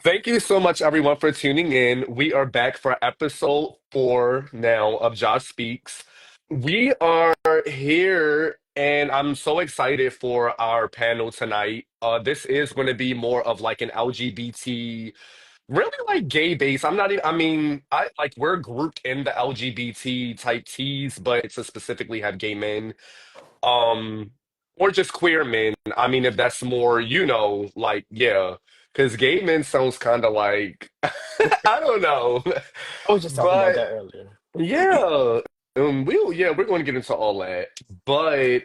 Thank you so much, everyone, for tuning in. We are back for episode 4 now of Josh Speaks. We are here, and I'm so excited for our panel tonight. This is going to be more of like an LGBT, really like gay base. I'm not even, I mean, I like we're grouped in the LGBT type T's, but to specifically have gay men. Um, or just queer men. I mean, if that's more, like, yeah. Because gay men sounds kind of like, I don't know. I was just talking about But that earlier. yeah, we're going to get into all that. But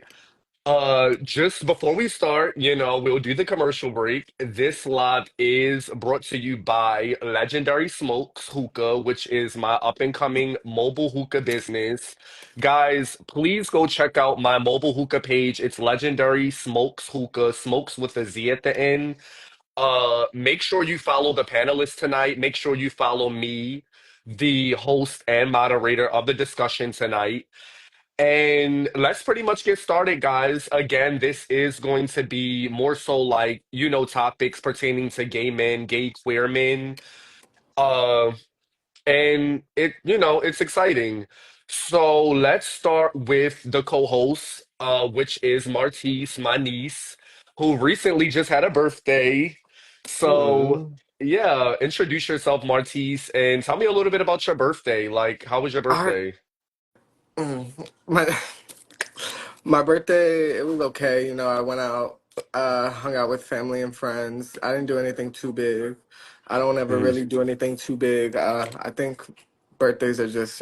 just before we start, we'll do the commercial break. This live is brought to you by Legendary Smokes Hookah, which is my up and coming mobile hookah business. Guys, please go check out my mobile hookah page. It's Legendary Smokes Hookah, smokes with a Z at the end. Make sure you follow the panelists tonight. Make sure you follow me, the host and moderator of the discussion tonight. And let's pretty much get started, guys. Again, this is going to be more so like, topics pertaining to gay men, gay queer men. Uh, and it's exciting. So let's start with the co-host, which is Martise, my niece, who recently just had a birthday. So Mm. yeah, introduce yourself, Martise, and tell me a little bit about your birthday. Like, how was your I birthday? my my birthday, it was okay. I went out, hung out with family and friends. I didn't do anything too big. I don't ever Mm. really do anything too big. I think birthdays are just,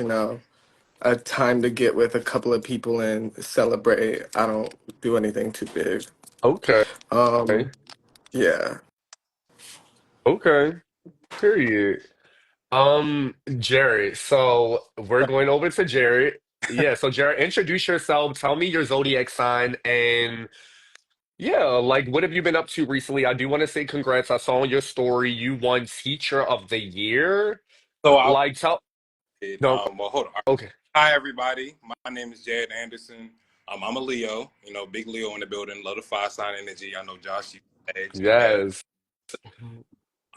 a time to get with a couple of people and celebrate. I don't do anything too big. Okay. Um, yeah. Okay. Period. Jared. So we're going over to Jared. Yeah, so Jared, introduce yourself, tell me your zodiac sign, and yeah, like what have you been up to recently? I do want to say congrats. I saw on your story you won Teacher of the Year. So I Like tell did. no, Well, hold on. okay. Hi, everybody. My name is Jed Anderson. I'm a Leo. Big Leo in the building. Love the fire sign energy. I know Josh, you edge. Yes.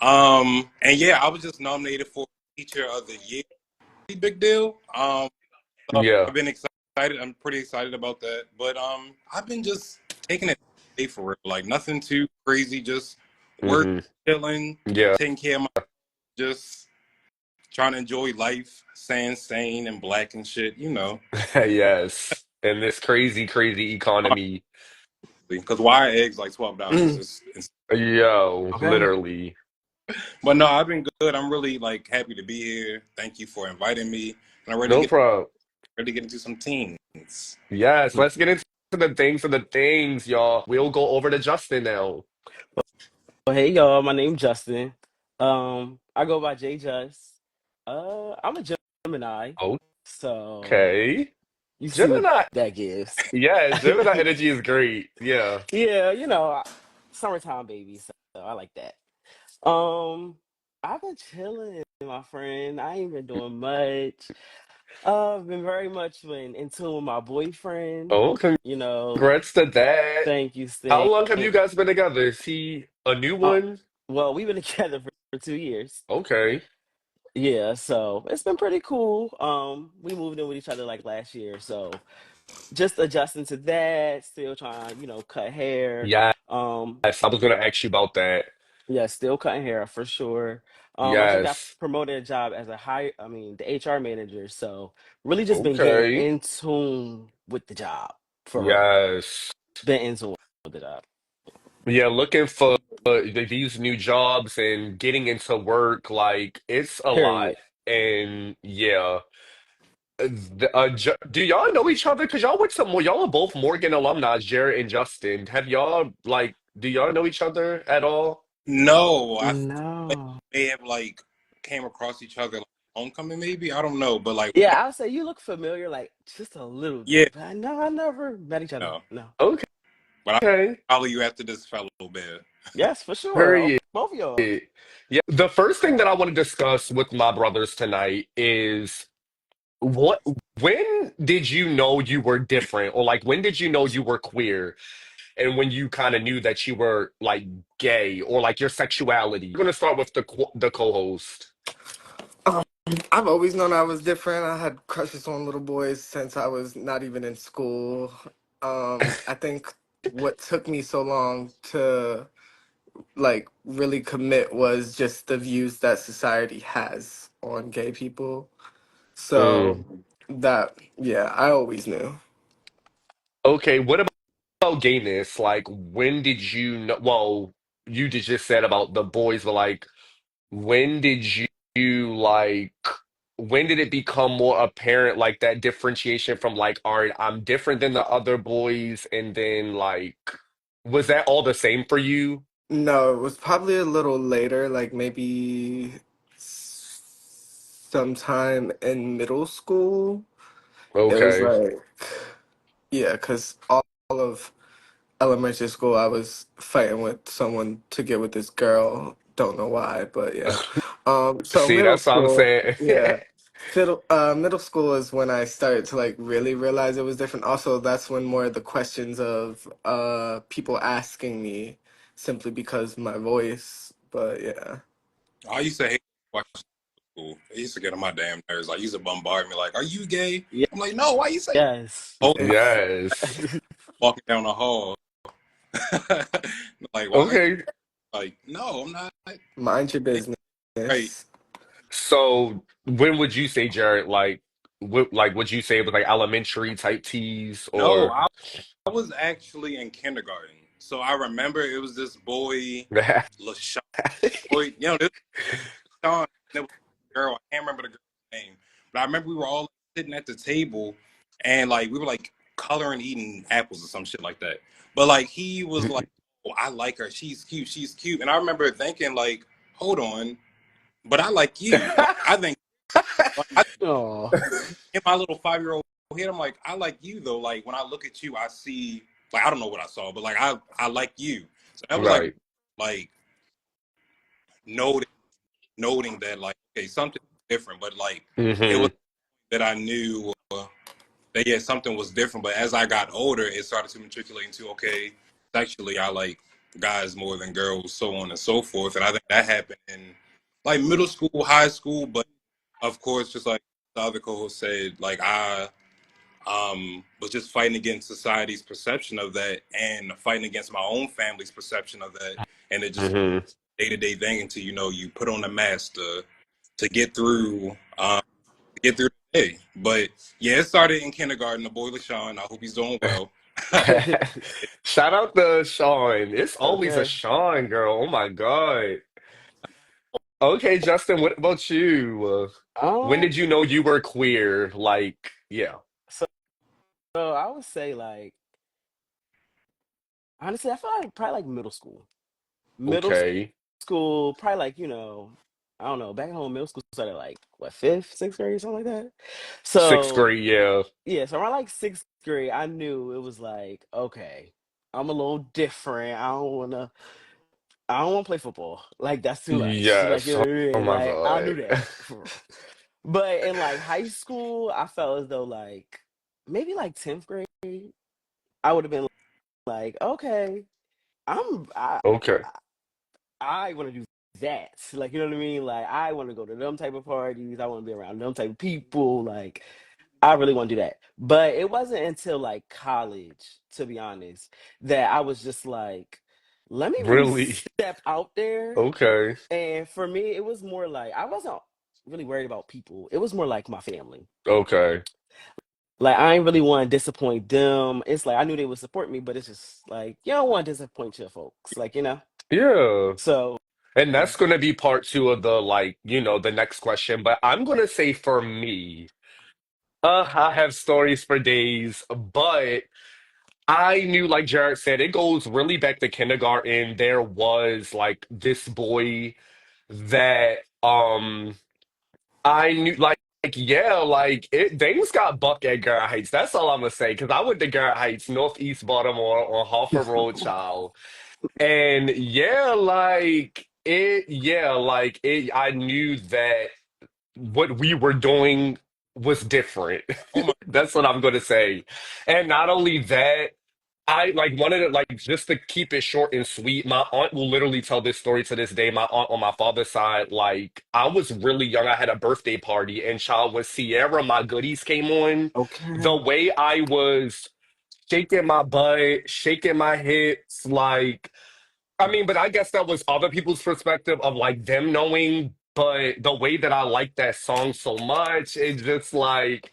And yeah, I was just nominated for Teacher of the Year. Big deal. So Yeah. I've been excited. I'm pretty excited about that. But I've been just taking it day for real. Like nothing too crazy. Just work, Hmm. chilling, Yeah. taking care of my. Just trying to enjoy life, staying sane and black and shit. Yes. In this crazy, crazy economy. Because why are eggs like $12? Mm, It's Yo, okay. literally. but no, I've been good. I'm really like happy to be here. Thank you for inviting me, and I'm No problem. ready to get into some teens. Yes, let's get into the things, y'all. We'll go over to Justin now. Well, hey y'all, my name's Justin. I go by J Just. I'm a Gemini, so Okay. you see what Gemini. that gives. Yeah, Gemini energy is great. Yeah. Yeah, summertime baby, so I like that. Um, I've been chilling, my friend. I ain't been doing much. I've been very much in tune with my boyfriend. Oh, You know, congrats to that. thank you, How thank. long have you guys been together? Is he a new Uh, one? well, we've been together for 2 years. Okay. Yeah, so it's been pretty cool. We moved in with each other like last year, so just adjusting to that, still trying, cut hair. Yes, Um, I was gonna ask you about that. yeah, still cutting hair for sure. I just got Yes. promoted a job as the HR manager, so really just been getting Okay. in tune with the job for real. Yes. Been in tune with the job. Yeah, looking for these new jobs and getting into work, like it's a lot. Period. And yeah. Do y'all know each other? Because y'all are both Morgan alumni, Jared and Justin. Have y'all like do y'all know each other at all? No, I think we No. may have like came across each other like homecoming, maybe. I don't know, but like Yeah, I'll say you look familiar, like just a little yeah, bit, but I never met each other. no. No. Okay. But I'll follow you after this fellow bit. Yes, for sure. Period. Both of y'all. Yeah. The first thing that I want to discuss with my brothers tonight is when did you know you were different? Or like when did you know you were queer? and when you kind of knew that you were like gay or like your sexuality? We're gonna start with the co-host. Um, I've always known I was different. I had crushes on little boys since I was not even in school. I think what took me so long to like really commit was just the views that society has on gay people. So Mm. that, yeah, I always knew. Okay, what about gayness? Like, when did you know? Well, you just said about the boys, but like, when did you like? When did it become more apparent, like that differentiation from like, all right, I'm different than the other boys, and then like, was that all the same for you? No, it was probably a little later, like maybe sometime in middle school. It was Okay. like, yeah, because all of elementary school, I was fighting with someone to get with this girl. Don't know why, but yeah. So See, middle that's what I'm school, saying. yeah. Middle school is when I started to like really realize it was different. Also, that's when more of the questions of people asking me simply because my voice. But yeah. I used to hate watching school. It used to get on my damn nerves. Like, used to bombard me like, "Are you gay?" I'm like, "No, why you say?" Yes. Oh, Yes. walking down the hall, like, "Why are you?" Okay. Like, "No, I'm not." Mind your It's great. business. So when would you say, Jared, like would you say it was like elementary type teas No, or I was actually in kindergarten, so I remember it was this boy, LaShawn. Boy, this Sean, there was a girl. I can't remember the girl's name, but I remember we were all sitting at the table, and like we were like coloring, eating apples or some shit like that. But like he was like, "Oh, I like her. She's cute. She's cute." And I remember thinking like, "Hold on, but I like you." Like I Oh. in my little 5-year-old head, I'm like, "I like you though." Like when I look at you, I see like I don't know what I saw, but like I like you. So that was right. like noting noting that like okay something different, but like it was Hmm. that I knew that yeah something was different. But as I got older, it started to matriculate into okay, sexually I like guys more than girls, so on and so forth. And I think that happened in like middle school, high school. But of course, just like the other co-host said, like I was just fighting against society's perception of that and fighting against my own family's perception of that, and it just Hmm. day-to-day thing until you put on a mask to get through the day. But yeah, it started in kindergarten. The boy LaShawn, I hope he's doing well. Shout out to Sean. It's always a Okay. Sean girl. Oh my God. Okay, Justin, what about you? When Um. did you know you were queer? Like, yeah. So, so I would say like honestly, I feel like probably like middle school. Middle Okay. school, probably like I don't know. Back home, middle school started like what fifth, sixth grade, something like that. Sixth So grade, yeah. yeah, so around like sixth grade, I knew it was like okay, I'm a little different. I don't want to play football. Like that's too much. Like Yes. Oh my like I God. knew that. But in like high school, I felt as though like maybe like 10th grade, I would have been like, okay, I'm Okay. I want to do that. Like you know what I mean? Like I want to go to them type of parties. I want to be around them type of people. Like I really want to do that. But it wasn't until like college, to be honest, that I was just like, let me really Really? step out there. Okay. And for me, it was more like I wasn't really worried about people. It was more like my family. Okay. Like I ain't really want to disappoint them. It's like I knew they would support me, but it's just like you don't want to disappoint your folks. Like, Yeah. So And that's going to be part two of the like, the next question. But I'm going to say for me, I have stories for days, but I knew, like Jared said, it goes really back to kindergarten. There was like this boy that I knew yeah, like things got buck at Garrett Heights. That's all I'm gonna say. Cause I went to Garrett Heights, Northeast Baltimore on Harford Road, child. And yeah, I knew that what we were doing was different. Oh my, That's what I'm gonna say. And not only that. I like wanted to like just to keep it short and sweet. My aunt will literally tell this story to this day. My aunt on my father's side, like I was really young. I had a birthday party, and child when Sierra My Goodies came on, the Okay. way I was shaking my butt, shaking my hips, like I mean, but I guess that was other people's perspective of like them knowing. But the way that I like that song so much, it's just like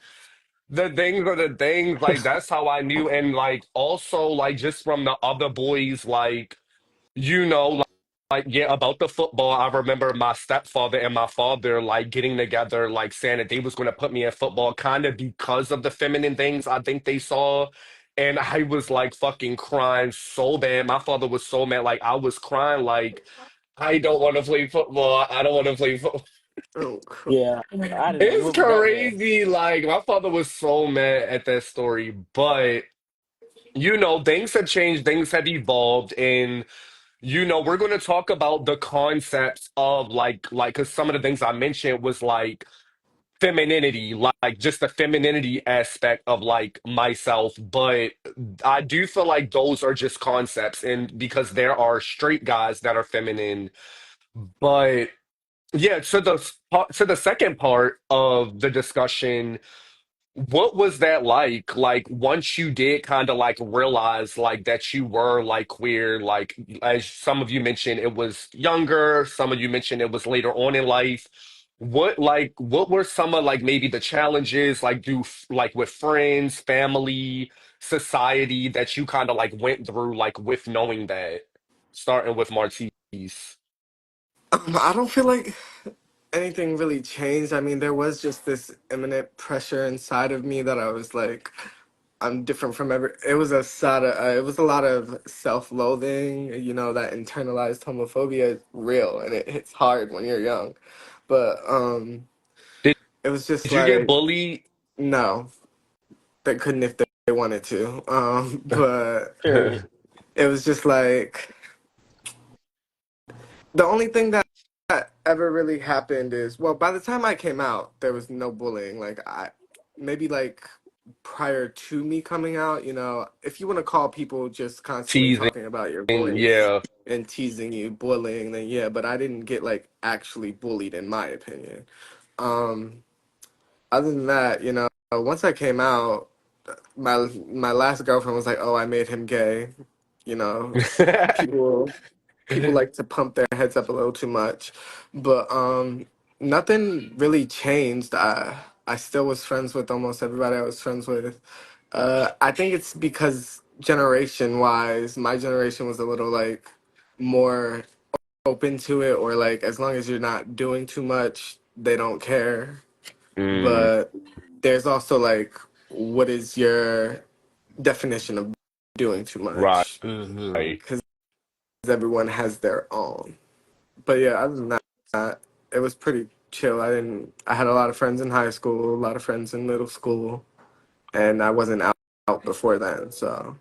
the things are the things. Like that's how I knew, and like also like just from the other boys, like you know, like yeah, about the football. I remember my stepfather and my father like getting together, like saying that they was going to put me in football, kind of because of the feminine things I think they saw. And I was like fucking crying so bad. My father was so mad. Like I was crying, like I don't want to play football. I don't want to play football. Oh, cool. Yeah, I did not It's remember that day. crazy. Like my father was so mad at that story, but you know, things have changed, things have evolved, and you know, we're going to talk about the concepts of because some of the things I mentioned was like femininity, like just the femininity aspect of like myself. But I do feel like those are just concepts, and because there are straight guys that are feminine. But yeah, to the second part of the discussion, what was that like? Like once you did kind of like realize like that you were like queer, like as some of you mentioned, it was younger, some of you mentioned it was later on in life. What were some of like maybe the challenges like like with friends, family, society that you kind of like went through like with knowing that? Starting with Martise. I don't feel like anything really changed. I mean, there was just this imminent pressure inside of me that I was like, I'm different from every. It was a sort of, it was a lot of self-loathing. You know, that internalized homophobia is real, and it hits hard when you're young. But Did, it was just did you get like, bullied? no, they couldn't if they wanted to. But Period. it was just like the only thing that ever really happened is, well, by the time I came out, there was no bullying. Like I maybe like prior to me coming out, you know, if you want to call people just constantly Teasing, talking about your voice yeah. and teasing you bullying, then yeah, but I didn't get like actually bullied in my opinion. Um Other than that, you know, once I came out, my last girlfriend was like, "Oh, I made him gay." You know, people people like to pump their heads up a little too much, but nothing really changed. I still was friends with almost everybody I was friends with. I think it's because generation wise, my generation was a little like more open to it, or like as long as you're not doing too much, they don't care. Mm, But there's also like, what is your definition of doing too right. much? Hmm. Because everyone has their own. But yeah, other than that, it was pretty chill. I had a lot of friends in high school, a lot of friends in middle school, and I wasn't out before then. So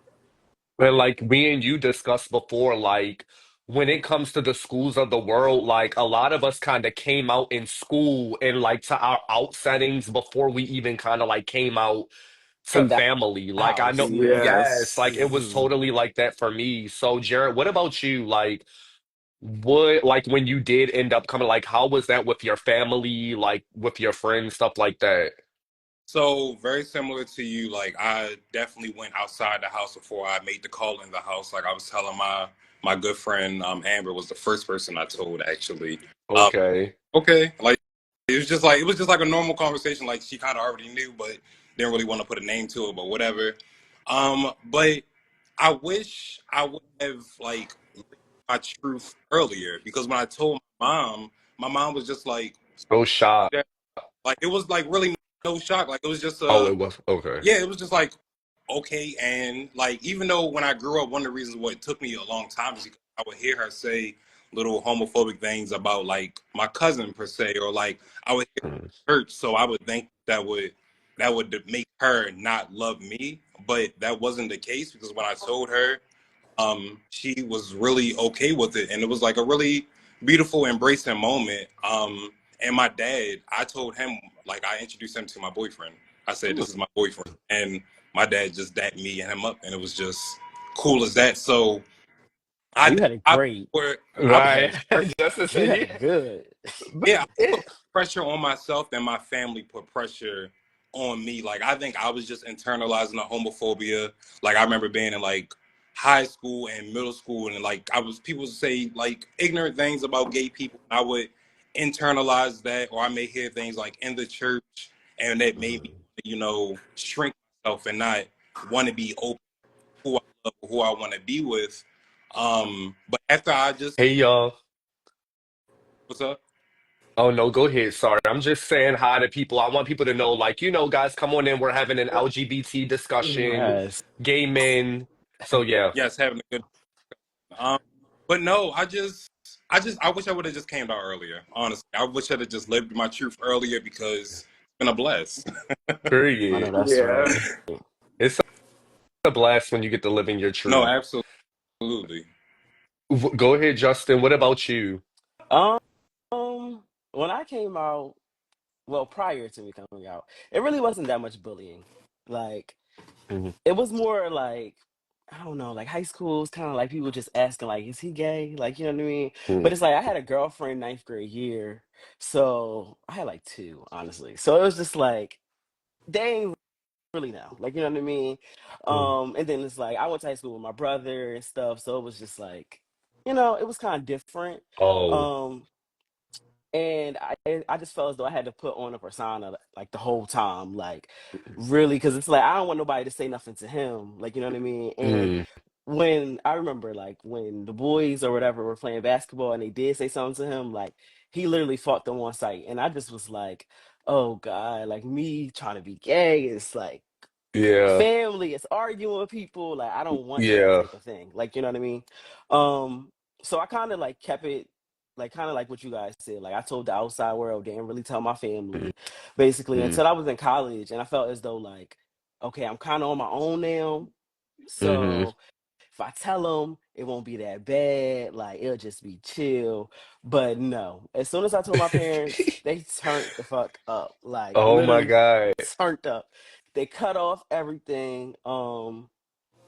And like me and you discussed before, like when it comes to the schools of the world, like a lot of us kind of came out in school and like to our out settings before we even kind of like came out to In the family. Like I know, house, yeah. yes, like yes. it was Hmm. totally like that for me. So Jared, what about you? Like what, like when you did end up coming, like how was that with your family, like with your friends, stuff like that? So very similar to you. Like I definitely went outside the house before I made the call in the house. Like I was telling my good friend Amber was the first person I told actually. Um, Okay. okay, like it was just like a normal conversation. Like she kind of already knew, but didn't really want to put a name to it. But whatever. But I wish I would have like lived my truth earlier because when I told my mom was just like, So shy. yeah. Like it was like really no shock. Like it was just Oh, it was okay. yeah, it was just like okay. And like even though when I grew up, one of the reasons why it took me a long time is because I would hear her say little homophobic things about like my cousin per se, or like I would hear Mm. church, so I would think that would make her not love me, but that wasn't the case because when I told her she was really okay with it, and it was like a really beautiful, embracing moment. And my dad, I told him, like, I introduced him to my boyfriend. I said, "This is my boyfriend," and my dad just dapped me and him up, and it was just cool as that. So Oh, I you think had it great. I put Right. Yeah, Justin you said, had yeah. it good. But yeah, I it, put pressure on myself and my family put pressure on me. Like I think I was just internalizing the homophobia. Like I remember being in like high school and middle school and like I was people say like ignorant things about gay people. I would internalize that or I may hear things like in the church and that made me, shrink myself and not want to be open to who I love, who I want to be with. But after I just hey, y'all. what's up? Oh, no, go ahead. Sorry. I'm just saying hi to people. I want people to know, like, guys, come on in. We're having an LGBT discussion, Yes. gay men. So, yeah. Yes, having a good Um, but no, I wish I would have just came out earlier. Honestly, I wish I'd have just lived my truth earlier because it's been a blast. I know Period. that's Yeah. right. It's a blast when you get to live in your No, truth. absolutely. Go ahead, Justin. What about you? Um, when I came out, well, prior to me coming out, it really wasn't that much bullying. Like, Mhm. it was more like, I don't know, like high school was kind of like people just asking, like, is he gay? Like, you know what I mean? But Mhm. it's like I had a girlfriend ninth grade year, so I had like two, honestly. So it was just like they ain't really know, like, you know what I mean? And then it's like I went to high school with my brother and stuff, so it was just like, it was kind of different. Oh, Um, and I just felt as though I had to put on a persona like the whole time, like really, because it's like I don't want nobody to say nothing to him, like, you know what I mean? And mm, when I remember, like, when the boys or whatever were playing basketball and they did say something to him, like, he literally fought them on sight, and I just was like, oh God, like me trying to be gay is like yeah, family, it's arguing with people, like I don't want that yeah. type of thing, like, you know what I mean? um so I kind of like kept it like kind of like what you guys said, like I told the outside world, didn't really tell my family basically Mm, until I was in college, and I felt as though like, okay, I'm kind of on my own now, hmm so if I tell them, it won't be that bad. Like it'll just be chill. But no, as soon as I told my parents, they turned the fuck up. Like Oh my literally God. turned up. They cut off everything.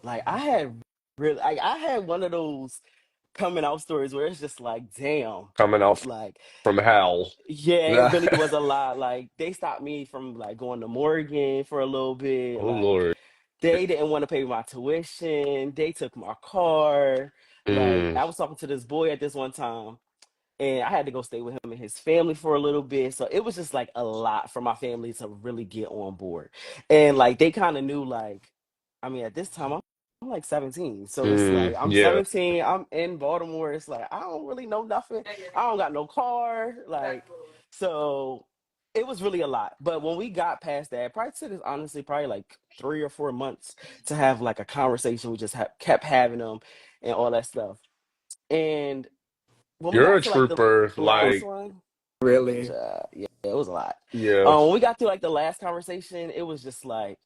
Like I had really, like I had one of those coming out stories where it's just like, damn, Coming out like from hell. yeah, it really was a lot. Like they stopped me from like going to Morgan for a little bit. Oh Like Lord. they didn't want to pay my tuition. They took my car. Like Mm, I was talking to this boy at this one time, and I had to go stay with him and his family for a little bit. So it was just like a lot for my family to really get on board. And like they kind of knew, like, I mean, at this time I'm like 17. So it's like I'm yeah. 17, I'm in Baltimore. It's like I don't really know nothing. I don't got no car. Like, so it was really a lot. But when we got past that, it probably took us honestly probably like 3 or 4 months to have like a conversation. We just kept having them and all that stuff. And when we You're got a to like the trooper. last Like, one, Really? yeah, it was a lot. yeah. When we got to like the last conversation, it was just like,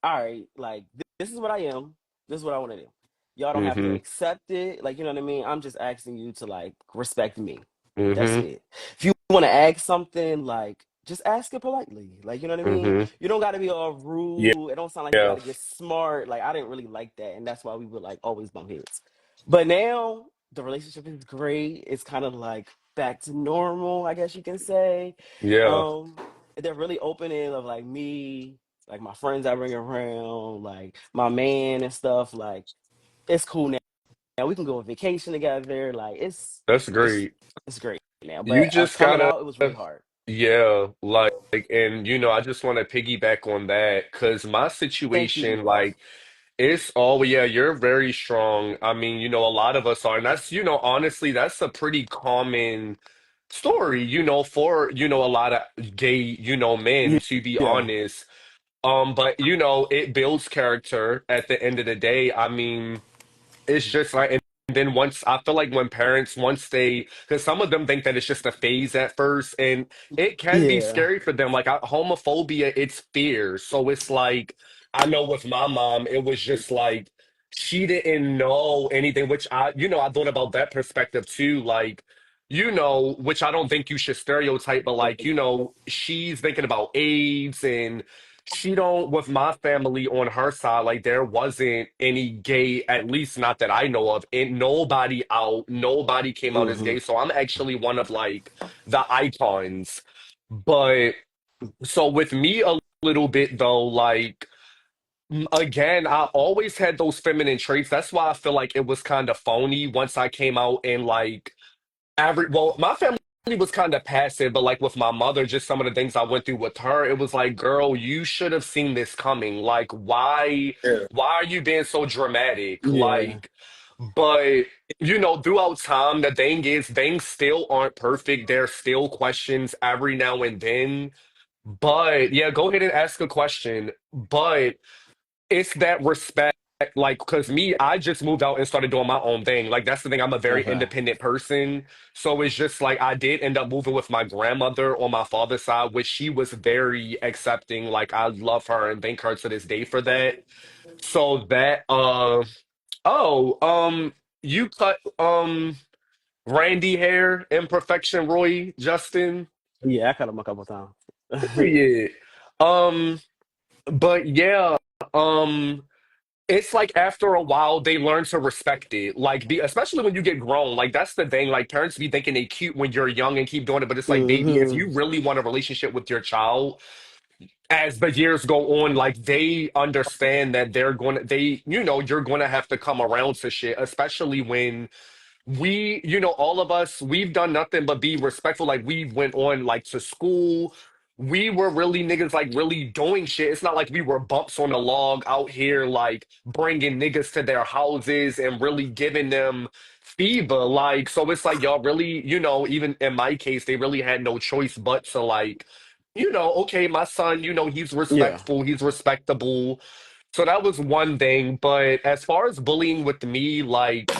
all right, like this is what I am. This is what I want to do. Y'all don't have to hmm accept it. Like, you know what I mean? I'm just asking you to like respect me. That's hmm it. If you want to ask something, like just ask it politely. Like, you know what I mean? hmm You don't got to be all Yeah. rude. It don't sound like you got Yeah. to get smart. Like, I didn't really like that, and that's why we would like always bump heads. But now the relationship is great. It's kind of like back to normal, I guess you can say. Yeah. Um, they're really opening of like me, like my friends I bring around, like my man and stuff. Like it's cool now. Now we can go on vacation together. Like That's it's great. it's great now. You But just coming gotta, out, it was really hard. yeah, like, and I just want to piggyback on that because my Thank you, situation, bro. like, it's all, yeah, you're very strong. I mean, a lot of us are, and that's, honestly, that's a pretty common story, for, a lot of gay, men, Yeah, to be yeah, honest. But it builds character at the end of the day. I mean, it's just like, and then once I feel like when parents, once they, because some of them think that it's just a phase at first, and it can be yeah, scary for them. Like homophobia, it's fear. So it's like, I know with my mom, it was just like she didn't know anything, which I thought about that perspective too. Like, which I don't think you should stereotype, but like, she's thinking about AIDS and she don't, with my family on her side, like there wasn't any gay, at least not that I know of, and nobody came out as Hmm. gay. So I'm actually one of like the icons. But so with me a little bit though, like again, I always had those feminine traits. That's why I feel like it was kind of phony once I came out and like well, my family was kind of passive, but like with my mother, just some of the things I went through with her, it was like, girl, you should have seen this coming. Like, Yeah. why are you being so dramatic? Yeah. Like, but throughout time, the thing is, things still aren't perfect. There's still questions every now and then. But yeah, go ahead and ask a question. But it's that respect, like, because me, I just moved out and started doing my own thing. Like, that's the thing. I'm a very Okay. independent person. So it's just like I did end up moving with my grandmother on my father's side, which she was very accepting. Like, I love her and thank her to this day for that. So that, oh, you cut, Randy hair, imperfection, Roy, Justin. Yeah, I cut him a couple times. Period. Um, but yeah, um, it's like after a while they learn to respect it. Like especially when you get grown. Like that's the thing. Like parents be thinking they cute when you're young and keep doing it, but it's like, baby, if Hmm. you really want a relationship with your child, as the years go on, like they understand that you're gonna have to come around to shit, especially when all of us, we've done nothing but be respectful. Like we went on like to school. We were really niggas like really doing shit. It's not like we were bumps on the log out here like bringing niggas to their houses and really giving them fever. Like, so it's like y'all really, even in my case, they really had no choice but to like, okay, my son, he's Yeah. respectful, he's respectable. So that was one thing. But as far as bullying with me, like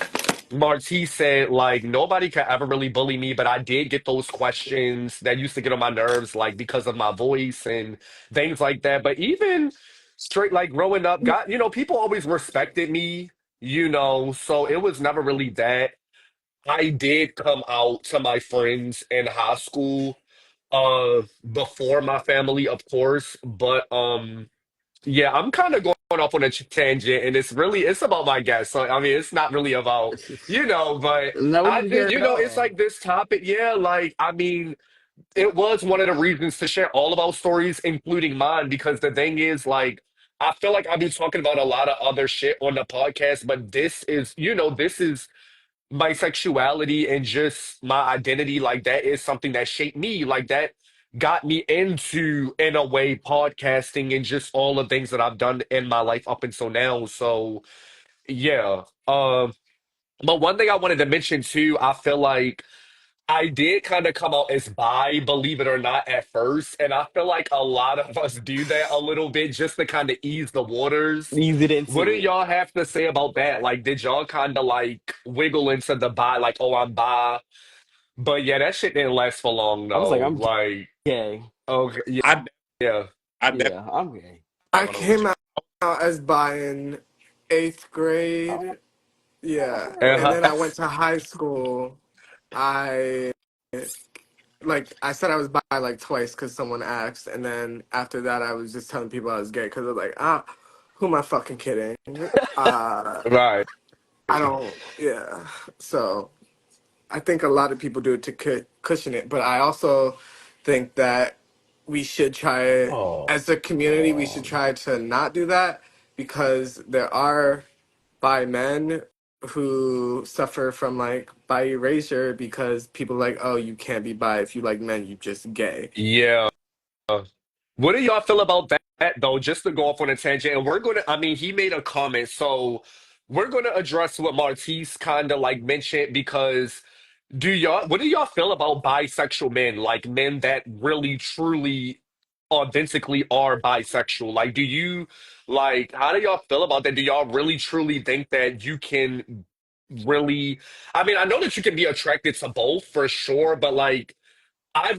Marty said, like, nobody could ever really bully me, but I did get those questions that used to get on my nerves, like, because of my voice and things like that. But even straight, like, growing up, people always respected me, so it was never really that. I did come out to my friends in high school, before my family, of course, but, yeah, I'm kind of going off on a tangent, and it's about my guest. So I mean, it's not really about but No, we I need to hear think it it's all. like this topic. Yeah, like I mean, it was one of the reasons to share all of our stories, including mine, because the thing is, like, I feel like I've been talking about a lot of other shit on the podcast, but this is my sexuality and just my identity. Like that is something that shaped me. Like that got me into, in a way, podcasting and just all the things that I've done in my life up until now. So yeah. But one thing I wanted to mention too, I feel like I did kind of come out as bi, believe it or not, at first. And I feel like a lot of us do that a little bit just to kind of ease the waters. Ease it What do into it. y'all have to say about that? Like, did y'all kind of like wiggle into the bi, like, oh, I'm bi? But yeah, that shit didn't last for long I was like, though. I'm Like, gay. okay, yeah, I yeah. I definitely Yeah, I'm gay. I don't know what came out as bi in eighth Oh, grade. Yeah. And Uh-huh. then I went to high school. I I said I was bi like twice because someone asked, and then after that I was just telling people I was gay because I was like, who am I fucking kidding? Uh, Right. I don't. Yeah. So I think a lot of people do it to cushion it, but I also think that we should try, Oh, as a community, we should oh. try to not do that because there are bi men who suffer from like bi erasure because people are like, oh, you can't be bi if you like men, you just gay. Yeah. What do y'all feel about that though? Just to go off on a tangent, and I mean, he made a comment, so we're gonna address what Martise kind of like mentioned because what do y'all feel about bisexual men? Like men that really, truly, authentically are bisexual? Like, how do y'all feel about that? Do y'all really, truly think that you can really, I mean, I know that you can be attracted to both for sure, but like,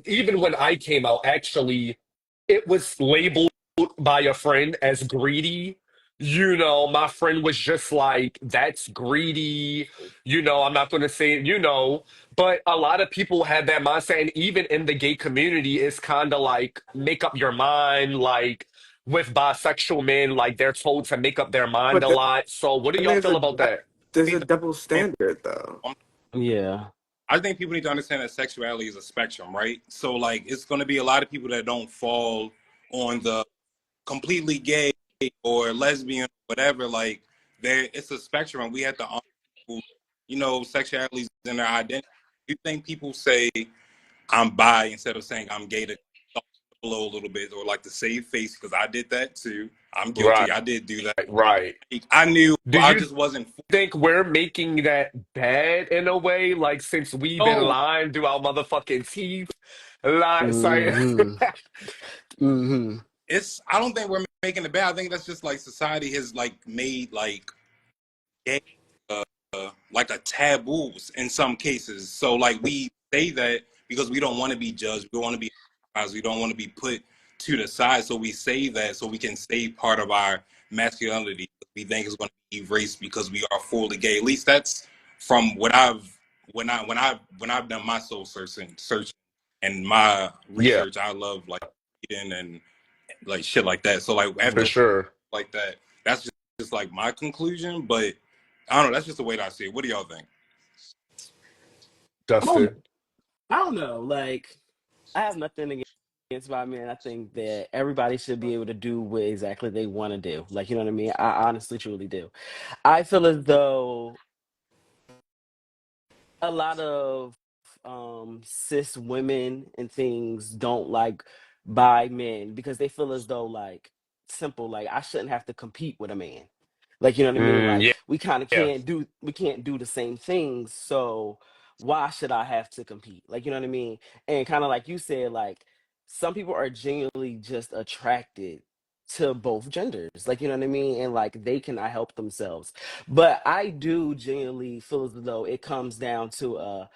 even when I came out, actually, it was labeled by a friend as greedy. My friend was just like, that's greedy. I'm not going to say, but a lot of people had that mindset. And even in the gay community, it's kind of like, make up your mind. Like, with bisexual men, like they're told to make up their mind But a lot. So what do then y'all feel about that? there's Need a to double understand- standard though. Yeah. I think people need to understand that sexuality is a spectrum, right? So like it's going to be a lot of people that don't fall on the completely gay or lesbian, whatever. Like there, it's a spectrum, and we have to honor people, sexualities and their identity. You think people say I'm bi instead of saying I'm gay to blow a little bit or like to save face because I did that too. I'm Right, guilty. I did do that. right. I knew Do I you just wasn't. think we're making that bad in a way? Like since we've been No, lying through our motherfucking teeth, lie, say, Hmm. Hmm. it's. I don't think we're making it bad. I think that's just like society has like made gay like a taboo in some cases. So like we say that because we don't want to be judged, we want to be, we don't want to be put to the side. So we say that so we can save part of our masculinity. We think is going to be erased because we are fully gay. At least that's from what I've when I've done my soul searching and my yeah, research. I love like reading and like shit like that. So like for after sure. like that, that's just like my conclusion. But I don't know. That's just the way that I see it. What do y'all think? I don't, Dustin. I don't know. Like, I have nothing against my men. I think that everybody should be able to do what exactly they want to do. Like, you know what I mean? I honestly, truly do. I feel as though a lot of cis women and things don't like bi men because they feel as though like simple like I shouldn't have to compete with a man, like you know what I mean, like Yeah, we kind of yeah, can't do the same things, so why should I have to compete, like you know what I mean. And kind of like you said, like some people are genuinely just attracted to both genders, like you know what I mean, and like they cannot help themselves. But I do genuinely feel as though it comes down to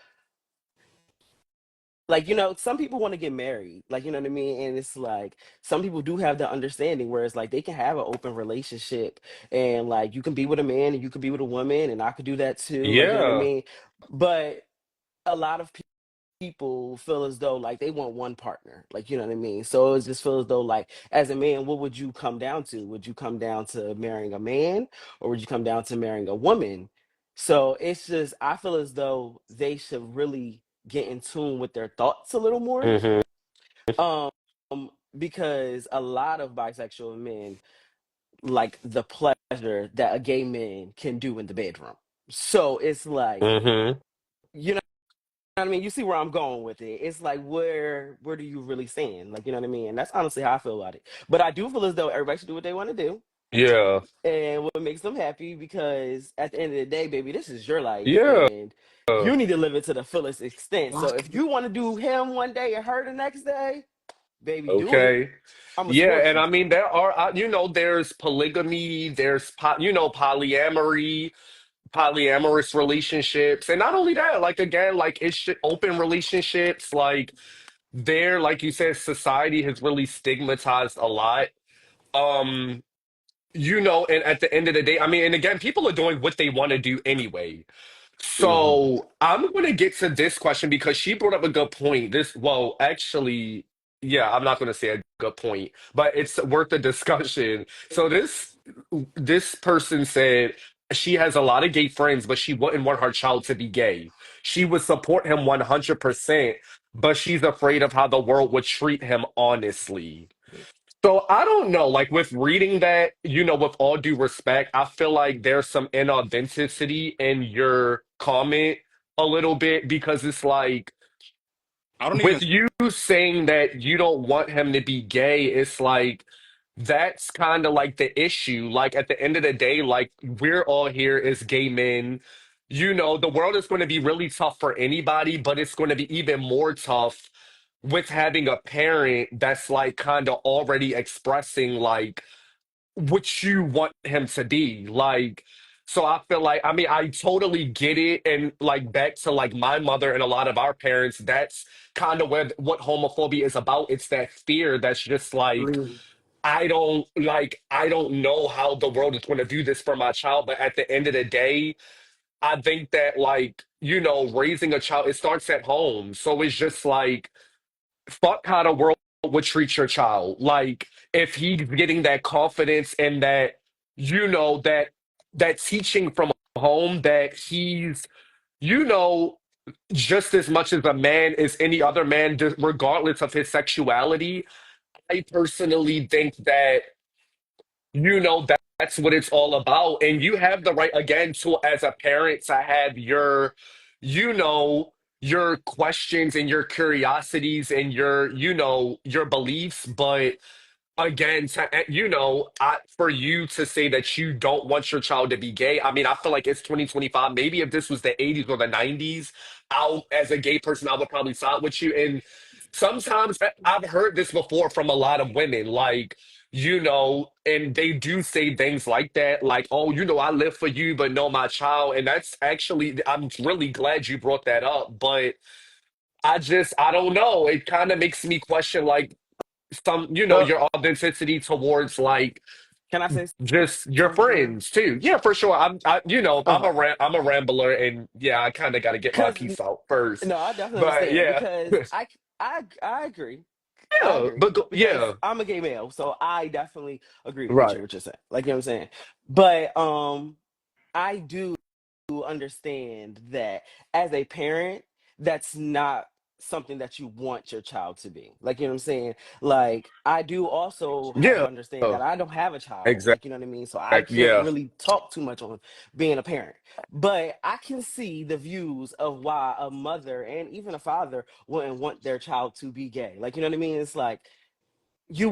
like you know some people want to get married, like you know what I mean, and it's like some people do have the understanding where it's like they can have an open relationship and like you can be with a man and you could be with a woman and I could do that too, like you know what I yeah. mean. But a lot of people feel as though like they want one partner, like you know what I mean. So it just feels as though like as a man, what would you come down to? Would you come down to marrying a man or would you come down to marrying a woman? So it's just I feel as though they should really get in tune with their thoughts a little more. Hmm. Um because a lot of bisexual men like the pleasure that a gay man can do in the bedroom. So it's like, Hmm. you know what I mean, you see where I'm going with it. It's like where do you really stand? Like, you know what I mean? And that's honestly how I feel about it. But I do feel as though everybody should do what they want to do Yeah, and what makes them happy because at the end of the day, baby, this is your life yeah. and you need to live it to the fullest extent. So Fuck. if you want to do him one day and her the next day, baby, do it. Okay. I'm gonna Yeah, support and you. I mean there are there's polygamy, there's polyamory, polyamorous relationships, and not only that, like again, like open relationships, like there, like you said, society has really stigmatized a lot. Um, and at the end of the day, I mean, and again, people are doing what they want to do anyway. Hmm. So I'm going to get to this question because she brought up a good point. Well, actually, yeah, I'm not going to say a good point, but it's worth a discussion. So this person said she has a lot of gay friends, but she wouldn't want her child to be gay. She would support him 100%, but she's afraid of how the world would treat him honestly. So I don't know, like with reading that, with all due respect, I feel like there's some inauthenticity in your comment a little bit because it's like I don't even. with you saying that you don't want him to be gay, it's like that's kind of like the issue. Like at the end of the day, like we're all here as gay men. The world is going to be really tough for anybody, but it's going to be even more tough with having a parent that's like kind of already expressing like what you want him to be. Like, so I feel like, I mean, I totally get it. And like back to like my mother and a lot of our parents, that's kind of what homophobia is about. It's that fear that's just like, I don't know how the world is going to view this for my child. But at the end of the day, I think that like, raising a child, it starts at home. So it's just like, fuck how the world would treat your child. Like if he's getting that confidence and that, that teaching from home that he's, you know, just as much as a man as any other man, regardless of his sexuality. I personally think that, that's what it's all about. And you have the right, again, to as a parent, to have your, you know, your questions and your curiosities and your beliefs. But again, for you to say that you don't want your child to be gay, I mean, I feel like it's 2025. Maybe if this was the 80s or the 90s, as a gay person, I would probably side with you. And sometimes I've heard this before from a lot of women, like, and they do say things like that, like, oh, I live for you, but no, my child. And that's actually, I'm really glad you brought that up. But I don't know. It kind of makes me question, like, Well, your authenticity towards like can I say just your something? friends too. Yeah, for sure. Okay. I'm a rambler, and yeah, I kind of got to get my Because piece out first. no, I definitely But understand yeah, because I agree. I yeah, agree because yeah, I'm a gay male, so I definitely agree with right. what you're saying. Like you know what I'm saying. But I do understand that as a parent, that's not something that you want your child to be. Like, you know what I'm saying? Like, I do also have to Yeah, understand that I don't have a child. exactly. Like, you know what I mean? So I can't Yeah, really talk too much on being a parent. But I can see the views of why a mother and even a father wouldn't want their child to be gay. Like, you know what I mean? It's like, you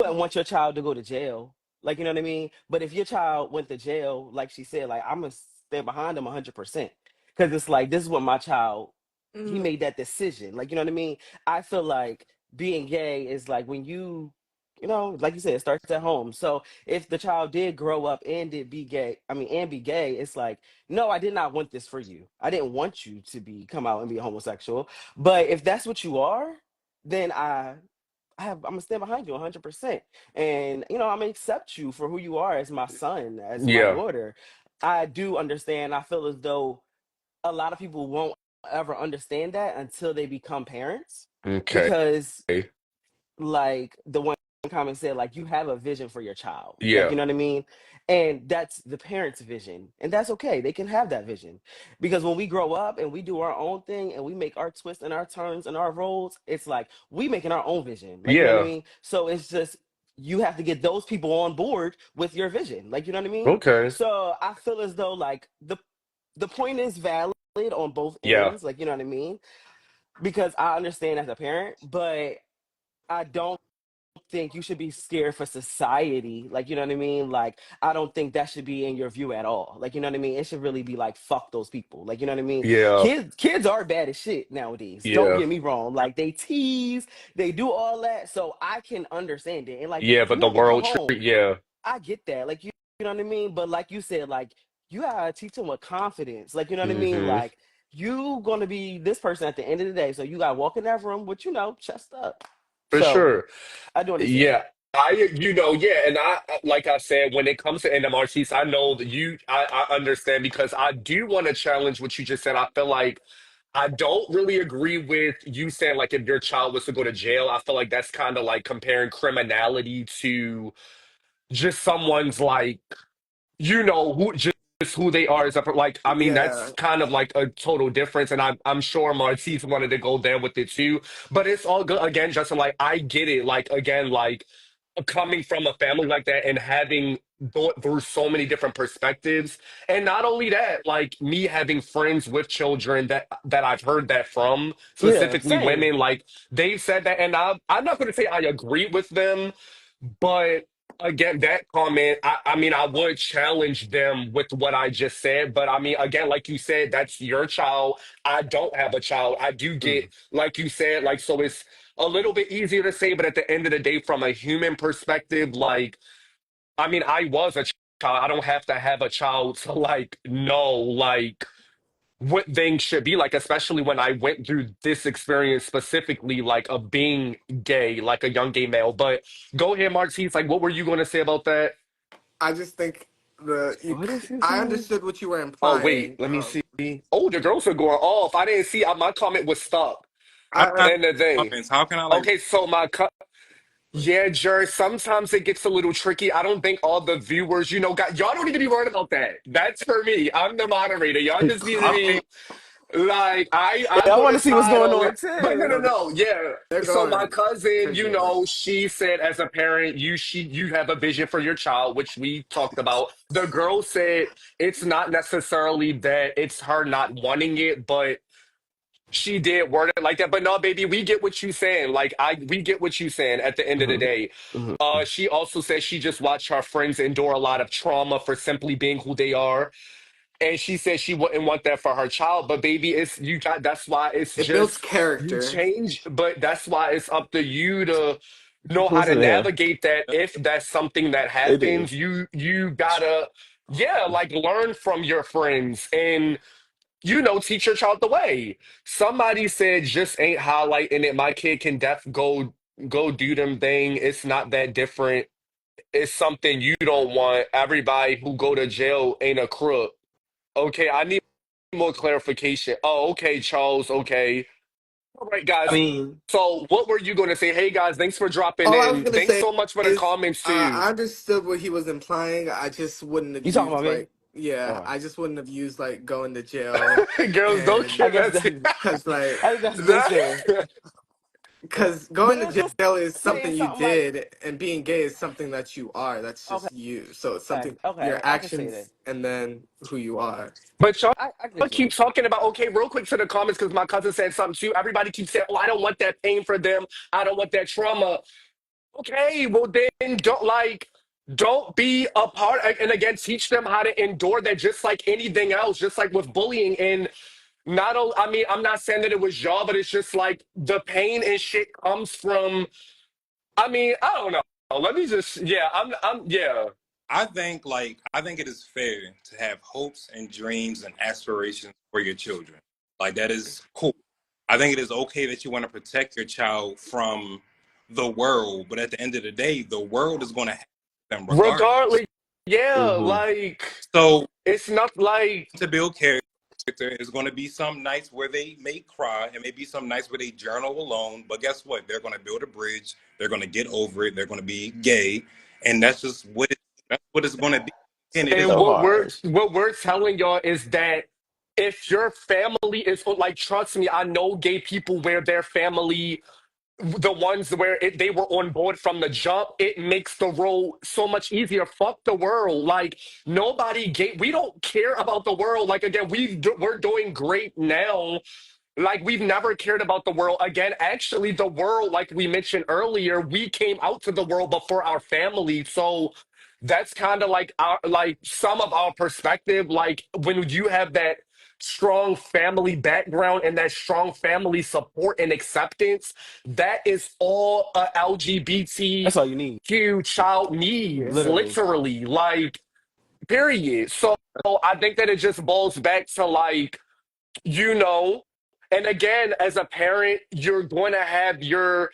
wouldn't want your child to go to jail. Like, you know what I mean? But if your child went to jail, like she said, like, I'm going to stand behind them 100%. Because it's like, this is what my child, he Mm, made that decision. Like, you know what I mean? I feel like being gay is like when like you said, it starts at home. So if the child did grow up and did be gay, and be gay, it's like, no, I did not want this for you. I didn't want you to come out and be homosexual. But if that's what you are, then I'm gonna stand behind you 100%, and I'm gonna accept you for who you are as my son, as my yeah. daughter. I do understand. I feel as though a lot of people won't ever understand that until they become parents, Okay. because like the one comment said, like, you have a vision for your child, like, Yeah, you know what I mean, and that's the parents' vision, and that's okay. They can have that vision, because when we grow up and we do our own thing and we make our twists and our turns and our roles, it's like we making our own vision, like, you know what I yeah. mean. So it's just, you have to get those people on board with your vision, like, you know what I mean. Okay. So I feel as though, like, the point is valid on both Yeah, ends, like, you know what I mean, because I understand as a parent, but I don't think you should be scared for society. Like, you know what I mean? Like, I don't think that should be in your view at all. Like, you know what I mean? It should really be like, fuck those people. Like, you know what I mean? yeah, Kids are bad as shit nowadays. Don't yeah, get me wrong. Like, they tease, they do all that. So I can understand it. And like, yeah. if But you the have to come world home, treat, yeah, I get that. Like, you know what I mean? But like you said, like, you gotta teach them with confidence. Like, you know what I mean? hmm, Like, you gonna be this person at the end of the day. So you gotta walk in that room with, chest up. for So sure. I do understand. Yeah, yeah, and like I said, when it comes to NMRTs, I know that I understand because I do want to challenge what you just said. I feel like I don't really agree with you saying like if your child was to go to jail, I feel like that's kind of like comparing criminality to just someone's like who just who they are as a like. I mean, that's yeah, kind of like a total difference, and I'm sure Martise wanted to go there with it too. But it's all good again, Justin. Like I get it. Like again, like coming from a family like that and having thought through so many different perspectives, and not only that, like me having friends with children that I've heard that from, Yeah, specifically same. women, like they've said that, and I'm not going to say I agree with them, but again, that comment, I mean, I would challenge them with what I just said. But I mean, again, like you said, that's your child. I don't have a child. I do get, mm. like you said, like, so it's a little bit easier to say. But at the end of the day, from a human perspective, like, I mean, I was a child. I don't have to have a child to, like, know, like, what things should be like, especially when I went through this experience specifically, like of being gay, like a young gay male. But go ahead, Martise. Like, what were you going to say about that? I just think What is he I saying? understood what you were Oh, wait, implying. let me see. Oh, the girls are going off. I didn't see. My comment was stuck. I'm I not And the thing. comments. How can I like? Okay, so yeah, Jer, sometimes it gets a little tricky. I don't think all the viewers, got y'all don't need to be worried about that. That's for me. I'm the moderator. Y'all just need to Okay, be like, I I go want to to see what's side going on on it. But no, no, too. no. Yeah. they're So my going cousin, crazy over it. she said as a parent, you have a vision for your child, which we talked about. The girl said it's not necessarily that it's her not wanting it, but she did word it like that. But no, baby, we get what you saying. Like we get what you saying at the end of the Mhm, day. mhm. She also says she just watched her friends endure a lot of trauma for simply being who they are. And she said she wouldn't want that for her child. But baby, it's you got that's why it's It builds just you character. change, but that's why it's up to you to know how to Listen here. navigate that if that's something that It happens. is. You gotta yeah, like learn from your friends and teach your child the way. Somebody said just ain't highlighting it. My kid can go do them thing. It's not that different. It's something you don't want. Everybody who go to jail ain't a crook. Okay, I need more clarification. Oh, okay, Charles. Okay. All right, I guys. mean, So what were you gonna say? Hey guys, thanks for dropping All I was in. gonna Thanks say so much for the is comments too. I understood what he was implying. I just wouldn't have you talking used about me? like, yeah, Oh, I just wouldn't have used like going to jail Girls, don't and I care. guess That's that. because like I think that's fair. that. going But to if just jail is saying something you something like, did, and being gay is something that you are. That's okay, just you. So it's something your okay, I can say that. actions and then who you are. But y'all I get you. keep talking about, okay, real quick to the comments because my cousin said something too. Everybody keeps saying, oh, I don't want that pain for them. I don't want that trauma. Okay, well then don't be a part and again teach them how to endure that just like anything else, just like with bullying and not only I mean, I'm not saying that it was y'all, but it's just like the pain and shit comes from I mean, I don't know. Let me just yeah, I'm yeah. I think it is fair to have hopes and dreams and aspirations for your children. Like that is cool. I think it is okay that you want to protect your child from the world, but at the end of the day, the world is going to have them regardless. Regardless, yeah, Hmm. like So it's not like to build character, there's going to be some nights where they may cry, and maybe some nights where they journal alone. But guess what? They're going to build a bridge. They're going to get over it. They're going to be gay, and that's what it's going to be. And it is and So hard. what we're telling y'all is that if your family is like, trust me, I know gay people where their family, the ones where they were on board from the jump, it makes the role so much easier. Fuck the world. Like nobody gay. We don't care about the world. Like again, we're doing great now. Like we've never cared about the world again. Actually, the world, like we mentioned earlier, we came out to the world before our family. So that's kind of like our like some of our perspective. Like when you have that strong family background and that strong family support and acceptance, that is all a That's all you need. LGBTQ child needs, Literally. literally. Like, period. So I think that it just boils back to like you know and again as a parent you're going to have you're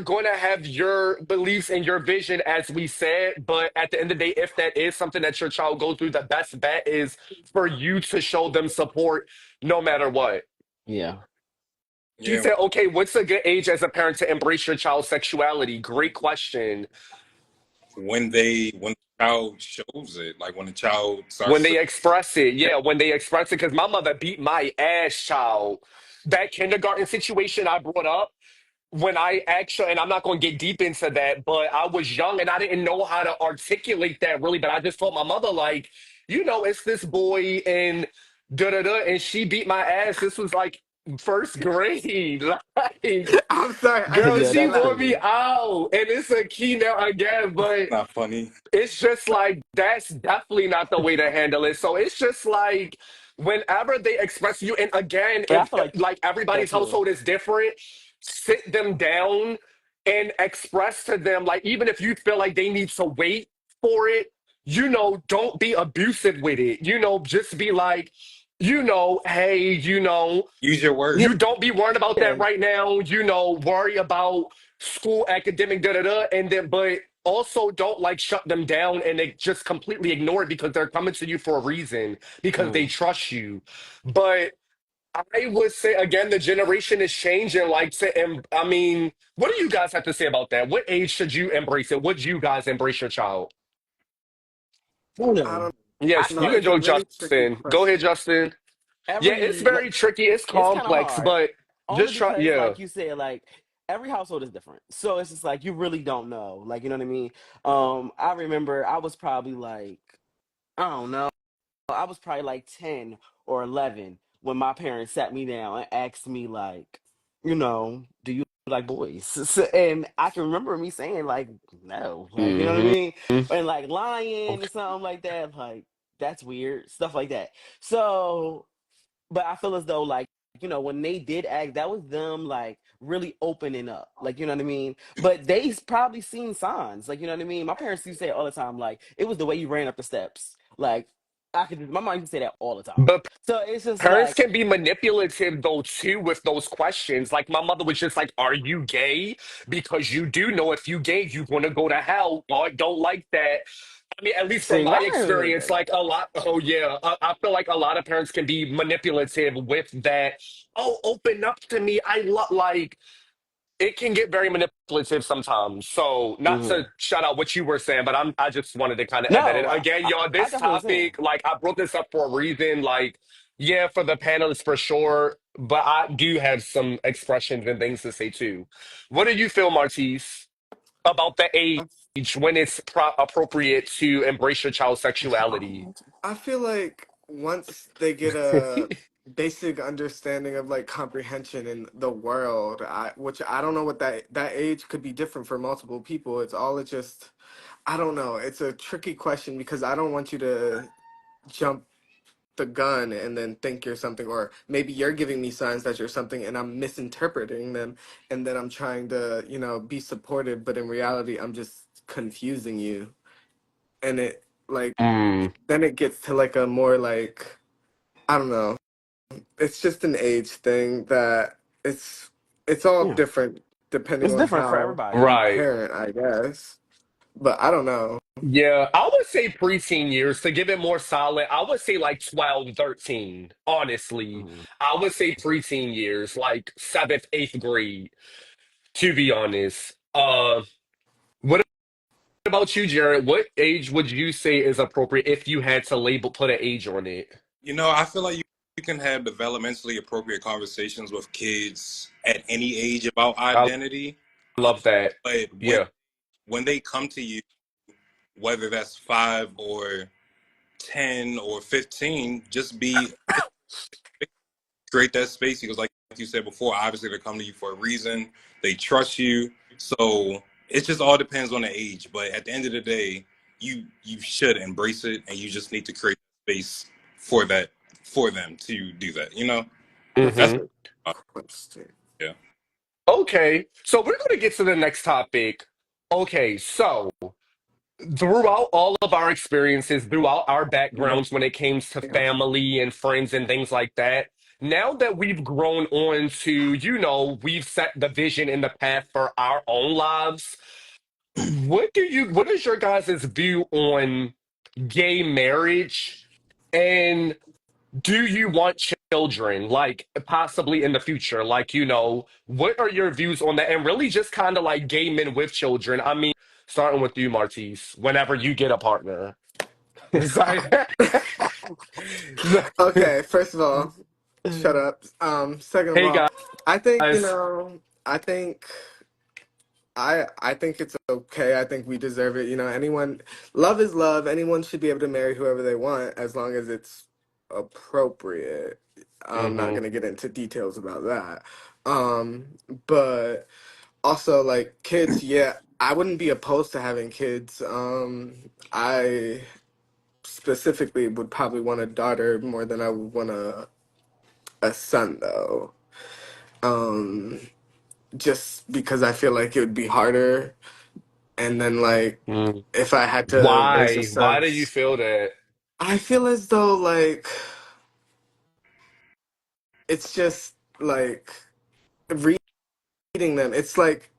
going to have your beliefs and your vision as we said, but at the end of the day if that is something that your child goes through, the best bet is for you to show them support no matter what. Yeah. She yeah. said, okay, what's a good age as a parent to embrace your child's sexuality? Great question. When the child shows it, like when the child When starts they to express it, yeah, when they express it, because my mother beat my ass, child. That kindergarten situation I brought up, when I actually, and I'm not going to get deep into that, but I was young and I didn't know how to articulate that really. But I just told my mother, like, it's this boy and da da da, and she beat my ass. This was like first grade. Like, I'm sorry, I girl, Yeah, just she that's wore laughed. me crazy. out, and it's a key now again, but not funny. it's just like that's definitely not the way to handle it. So it's just like whenever they express you, and again, Yeah, I if feel like like that everybody's too. household is different, sit them down and express to them, like even if you feel like they need to wait for it, don't be abusive with it. Just be like, hey, Use your Yeah. you words. don't be worried about that Yeah. right now. Worry about school, academic, da da da, and then but also don't like shut them down and they just completely ignore it because they're coming to you for a reason because they Mm. trust you. But I would say again, the generation is changing. Like, I mean, what do you guys have to say about that? What age should you embrace it? Would you guys embrace your child? I don't I know. don't I Yes, feel you know. can It's a go, really tricky Justin. Go ahead, question. Justin. Yeah, it's every very tricky. It's it's kind of complex, hard but only just try. because Yeah. like you said, like every household is different, so it's just like you really don't know, like, you know what I mean. I remember I was probably like, I don't know, I was probably like 10 or 11 when my parents sat me down and asked me, like, do you like boys? And I can remember me saying, like, no, like, you know what I Hmm. mean? And like lying Okay. or something like that, like, that's weird, stuff like that. So, but I feel as though, like, when they did act, that was them like really opening up, like, you know what I mean. But probably seen signs, like, you know what I mean. My parents used to say it all the time, like, it was the way you ran up the steps, like, my mom used to say that all the time. But So it's just parents like, can be manipulative though too with those questions. Like my mother was just like, "Are you gay?" Because you do know if you gay, you're gonna go to hell. Oh, I don't like that. I mean, at least from see, my my parents was experience, like that. like a lot. Oh yeah, I feel like a lot of parents can be manipulative with that. Oh, open up to me. I love like it can get very manipulative sometimes. So not Hmm. to shut out what you were saying, but I just wanted to kind of add that in. No, Again, y'all, I this definitely understand. topic, like I brought this up for a reason. Like, yeah, for the panelists for sure, but I do have some expressions and things to say too. What do you feel, Martise, about the age when it's appropriate to embrace your child's sexuality? I feel like once they get a basic understanding of like comprehension in the world, which I don't know what that age could be different for multiple people. It just I don't know. It's a tricky question because I don't want you to jump the gun and then think you're something, or maybe you're giving me signs that you're something and I'm misinterpreting them, and then I'm trying to, be supportive, but in reality I'm just confusing you. And it like Mm, then it gets to like a more like, I don't know. It's just an age thing that it's all Yeah, different depending it's on different for how everybody. you right. parent, I guess. But I don't know. Yeah, I would say preteen years to give it more solid. I would say like 12, 13. Honestly. Mhm. I would say preteen years, like seventh, eighth grade, to be honest. What about you, Jared? What age would you say is appropriate if you had to put an age on it? I feel like you can have developmentally appropriate conversations with kids at any age about I identity. Um, love that. but Yeah. when they come to you, whether that's 5 or 10 or 15, just create that space, because like you said before, obviously they come to you for a reason. They trust you. So it just all depends on the age. But at the end of the day, you should embrace it, and you just need to create space for that for them to do that. That's a That's Hmm. good question. yeah. Okay. So we're going to get to the next topic. Okay. So throughout all of our experiences, throughout our backgrounds when it comes to Yeah. family and friends and things like that, now that we've grown on to, we've set the vision and the path for our own lives, what is your guys' view on gay marriage? And do you want children, like possibly in the future? Like, what are your views on that? And really just kind of like gay men with children. I mean, starting with you, Martise, whenever you get a partner. Sorry. Okay, first of all, shut up. Second of Hey, all, I think, guys. I think it's okay. I think we deserve it. Love is love. Anyone should be able to marry whoever they want as long as it's appropriate. I'm not Hmm. gonna get into details about that. Um, but also like kids, yeah, I wouldn't be opposed to having kids. I specifically would probably want a daughter more than I would want a son though. Um, just because I feel like it would be harder. And then like if I had to raise a Why? Why son, do you feel that? I feel as though like it's just like reading them. It's like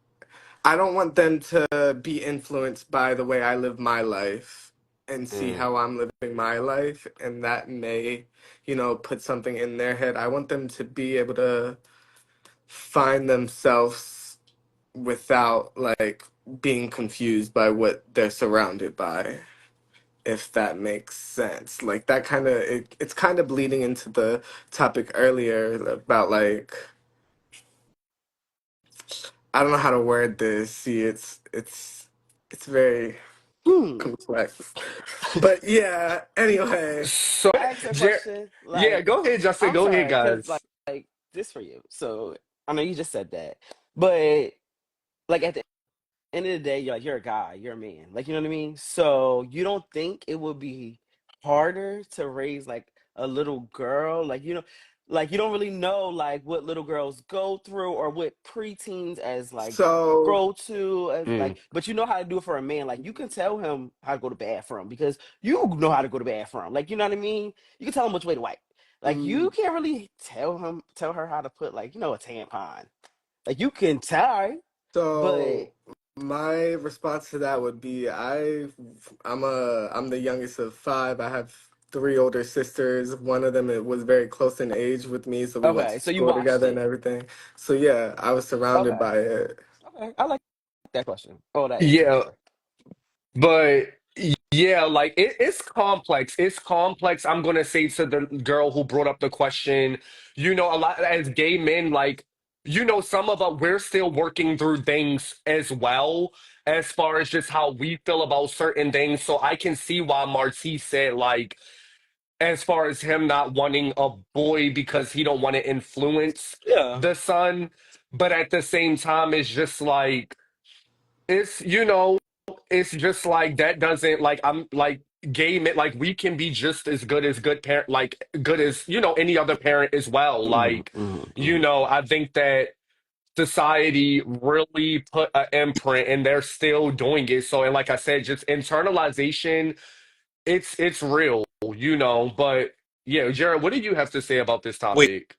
I don't want them to be influenced by the way I live my life. and see Mm, how I'm living my life, and that may, put something in their head. I want them to be able to find themselves without like being confused by what they're surrounded by, if that makes sense. Like that kind of it's kind of bleeding into the topic earlier about like I don't know how to word this. See, it's very Hmm. complex. But yeah, anyway. so, I asked a Jer- question. yeah, Like, go ahead, Justin. I'm Go ahead, sorry, because guys. like this for you. So I know you just said that, but like at the end of the day, you're a guy, you're a man. Like, you know what I mean? So you don't think it would be harder to raise like a little girl? Like you don't really know like what little girls go through or what preteens as like So grow to as Mm, like, but you know how to do it for a man. Like you can tell him how to go to the bathroom because you know how to go to the bathroom. Like, you know what I mean? You can tell him which way to wipe. Like you mm, can't really tell her how to put like, a tampon. Like you can tell, but so my response to that would be I'm the youngest of five. I have three older sisters. One of them it was very close in age with me, so we went okay, to so you school watched together and it. everything. So yeah, I was surrounded Okay. by it. Okay. I like that question. Oh, that answer yeah, rather. but yeah, like it's complex. It's complex. I'm gonna say to the girl who brought up the question, a lot as gay men, like, some of us we're still working through things as well, as far as just how we feel about certain things. So I can see why Marty said, like, as far as him not wanting a boy because he don't want to influence Yeah. the son, but at the same time, it's just like it's it's just like that doesn't like I'm like gay men like we can be just as good as good parent like good as any other parent as well. Hmm. Like, Hmm. Hmm. I think that society really put an imprint and they're still doing it. So, and like I said, just internalization, it's real, but yeah, Jared, what do you have to say about this Wait, topic?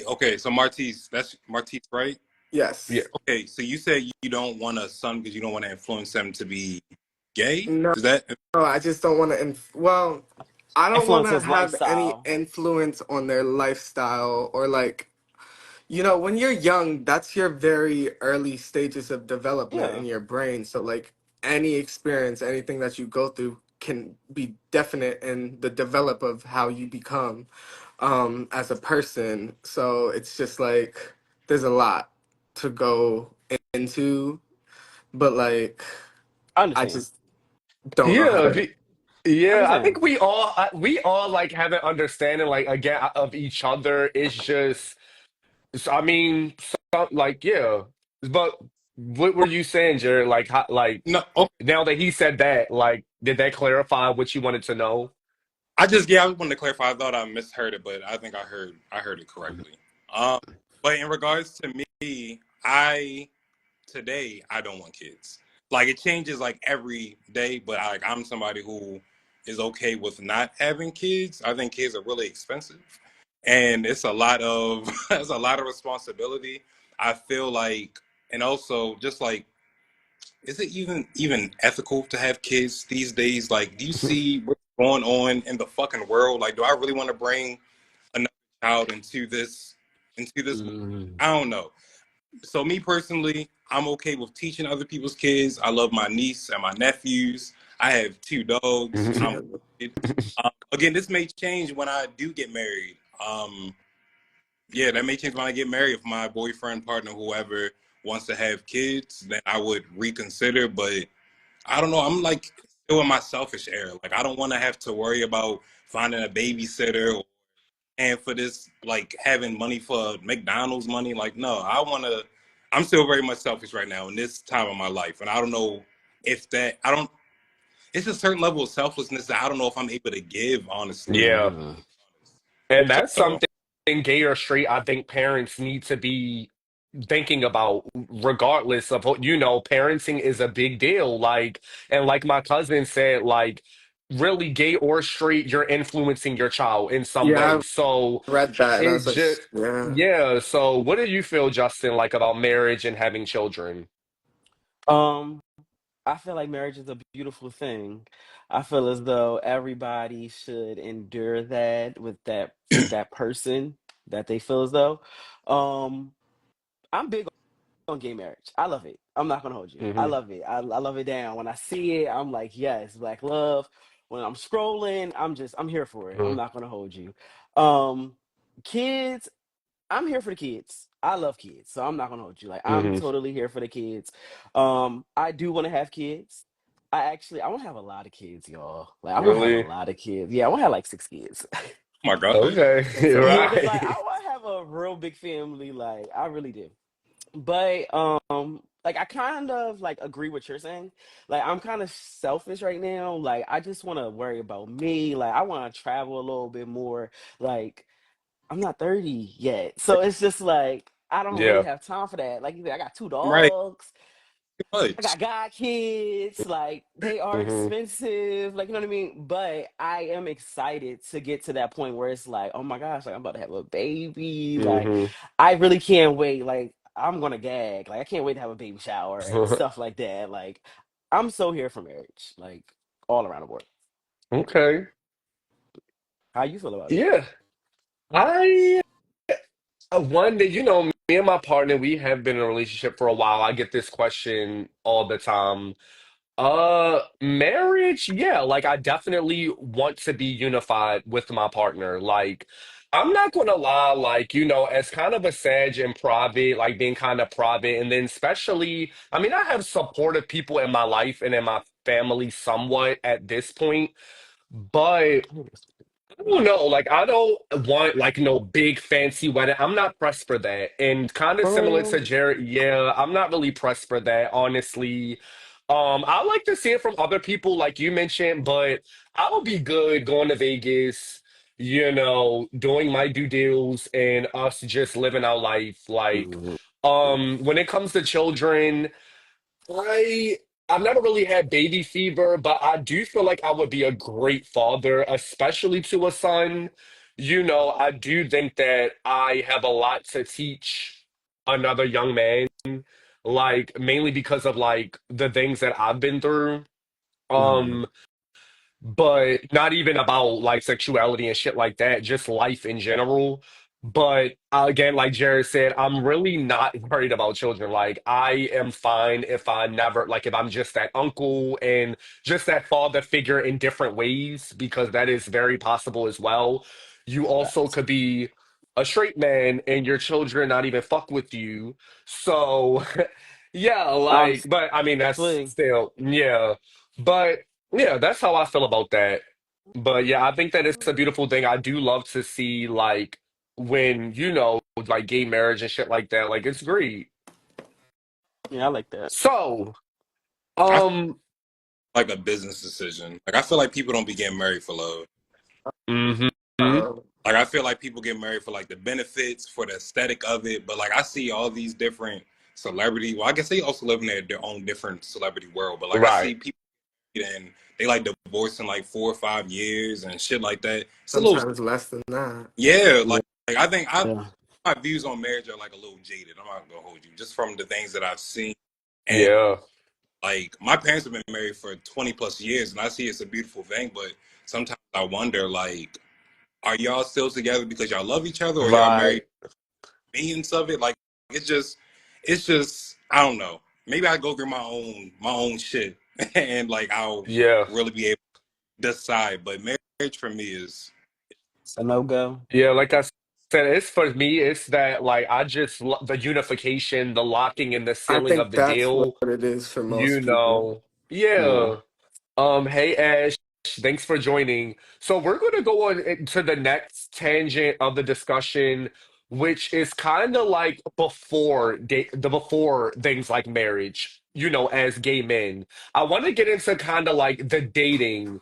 okay, so Martise, that's Martise, right? Yeah. Yes. Okay, so you said you don't want a son because you don't want to influence them to be gay. No, Is that I just don't want to. Well, I don't want Influence to his have any lifestyle. influence on their lifestyle or like when you're young, that's your very early stages of development in Yeah. your brain. So, like, any experience, anything that you go through can be definite in the develop of how you become as a person. So, it's just like there's a lot to go into, but like, I I understand. just don't know how Yeah, to. I yeah. I understand. think we all like have an understanding like again of each other. It's just, I mean, like yeah. But what were you saying, Jared? Like how, like no? Okay, now that he said that, like did that clarify what you wanted to know? I just wanted to clarify. I thought I misheard it, but I think I heard it correctly. Um, but in regards to me, I don't want kids. Like it changes like every day, but I'm somebody who is okay with not having kids. I think kids are really expensive, and it's a lot of it's a lot of responsibility. I feel like, and also just like, is it even ethical to have kids these days? Like, do you see what's going on in the fucking world? Like, do I really want to bring another child into this? Mm. I don't know. So me personally, I'm okay with teaching other people's kids. I love my niece and my nephews. I have two dogs. I'm Yeah. good. Again, this may change when I do get married. Yeah, that may change when I get married. If my boyfriend, partner, whoever wants to have kids, then I would reconsider. But I don't know. I'm like still in my selfish era. Like I don't want to have to worry about finding a babysitter and for this like having money for McDonald's money. Like no, I want to. I'm still very much selfish right now in this time of my life, and I don't know if that. I don't. It's a certain level of selflessness that I don't know if I'm able to give. Honestly, Yeah. Hmm. And that's so something, gay or straight, I think parents need to be thinking about regardless of what, parenting is a big deal. Like, and like my cousin said, like, really gay or straight, you're influencing your child in some Yeah, way. So I read that and I it was like, just, yeah. yeah. So what do you feel, Justin, like about marriage and having children? Um, I feel like marriage is a beautiful thing. I feel as though everybody should endure that with that person that they feel as though. Um, I'm big on gay marriage. I love it. I'm not gonna hold you. I Hmm. love it. I love it down. When I see it, I'm like, yes, black love. When I'm scrolling, I'm here for it. I'm Hmm. not gonna hold you. Um, kids, I'm here for the kids. I love kids, so I'm not gonna hold you. Like I'm Hmm. totally here for the kids. I do want to have kids. I want to have a lot of kids, y'all. Like I want to have a Really? lot of kids. Yeah, I want to have like 6 kids. Oh my god. Okay. Yeah, because like I Right. want to have a real big family. Like I really do. But like I kind of like agree what you're saying. Like I'm kind of selfish right now. Like I just want to worry about me. Like I want to travel a little bit more. Like I'm not 30 yet. So it's just like I don't really Yeah. have time for that. Like you said, I got two Right. dogs. I Much. got kids. Like they are Hmm. expensive. Like you know what I mean? But I am excited to get to that point where it's like, oh my gosh, like I'm about to have a baby. Like Hmm. I really can't wait. Like I'm gonna gag. Like I can't wait to have a baby shower and stuff like that. Like I'm so here for marriage. Like all around the board. Okay. How you feel about it? Yeah. I one that me and my partner, we have been in a relationship for a while. I get this question all the time. Marriage, yeah, like I definitely want to be unified with my partner. Like, I'm not gonna lie, like, as kind of a sage in private, like being kind of private, and then especially, I mean, I have supportive people in my life and in my family somewhat at this point, but I don't know. Like, I don't want like no big fancy wedding. I'm not pressed for that. And kind of For similar to real? Jared, yeah, I'm not really pressed for that, honestly. I like to see it from other people, like you mentioned, but I would be good going to Vegas, doing my due deals and us just living our life. Like, Mhm. when it comes to children. I I've never really had baby fever, but I do feel like I would be a great father, especially to a son. I do think that I have a lot to teach another young man, like mainly because of like the things that I've been through. Mhm. Um, but not even about like sexuality and shit like that, just life in general. But again, like Jared said, I'm really not worried about children. Like, I am fine if I never, like, if I'm just that uncle and just that father figure in different ways, because that is very possible as well. You also Facts. could be a straight man and your children not even fuck with you. So, yeah, like, but I mean, that's Honestly. still, yeah. But yeah, that's how I feel about that. But yeah, I think that it's a beautiful thing. I do love to see like when, like gay marriage and shit like that. Like it's great. Yeah, I like that. So, I feel um, like a business decision. Like I feel like people don't be getting married for love. hmm Uh, Like I feel like people get married for like the benefits, for the aesthetic of it. But like I see all these different celebrity. Well, I guess they also live in their own different celebrity world. But like I right. see people and they like divorce in like 4 or 5 years and shit like that. It's a little sometimes less than that. yeah. Yeah. Like I think Yeah. my views on marriage are like a little jaded. I'm not gonna hold you just from the things that I've seen. And Yeah. like my parents have been married for 20 plus years, and I see it's a beautiful thing. But sometimes I wonder like are y'all still together because y'all love each other or y'all married Right. millions of it? Like it's just it's just I don't know. Maybe I go through my own shit and like I'll Yeah. really be able to decide. But marriage for me is A no go. Yeah. Like I said, it's for me, it's that like the unification, the locking and the I sealing of think the that's what deal, it is for you most people. know. Yeah. Yeah. Hey Ash, thanks for joining. So we're going to go on into the next tangent of the discussion, which is kind of like before things like marriage, as gay men. I want to get into kind of like the dating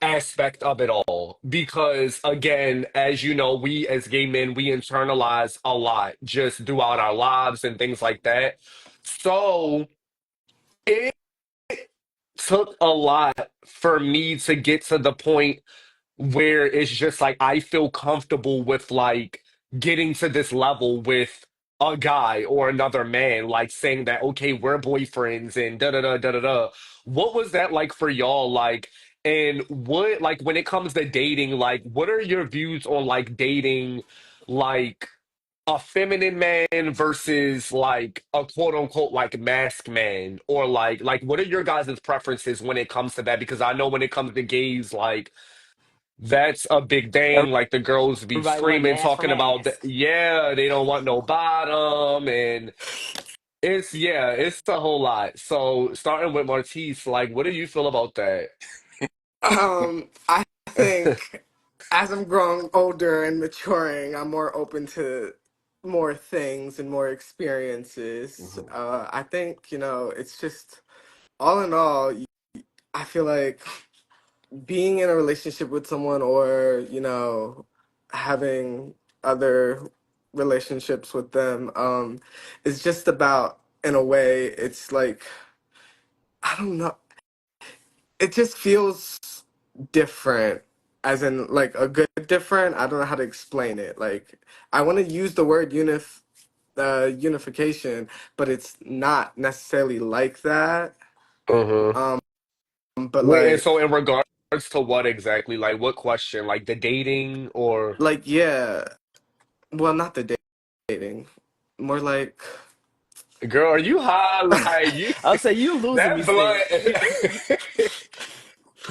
aspect of it all because again, as you know, we as gay men, we internalize a lot just throughout our lives and things like that. So it took a lot for me to get to the point where it's just like I feel comfortable with like getting to this level with a guy or another man, like saying that, okay, we're boyfriends and da da da da da da. What was that like for y'all? Like, and what, like, when it comes to dating, like, what are your views on like dating, like, a feminine man versus like a quote unquote like mask man, or like what are your guys' preferences when it comes to that? Because I know when it comes to gays, like that's a big thing. Like the girls be Everybody want screaming, mask for talking about the, mask. yeah, they don't want no bottom, and it's yeah, it's a whole lot. So starting with Martise, like what do you feel about that? I think as I'm growing older and maturing, I'm more open to more things and more experiences. Mhm. I think, it's just all in all, I feel like being in a relationship with someone or, having other relationships with them, is just about, in a way, it's like, I don't know, it just feels different, as in like a good different. I don't know how to explain it. Like, I want to use the word unification, but it's not necessarily like that. Uh-huh. Um, but Wait, and like, so in regards to what exactly? Like what question? Like the dating or yeah, well, not the dating, more like, girl, are you high? Like you I'll say you losing me, that Sid. blunt.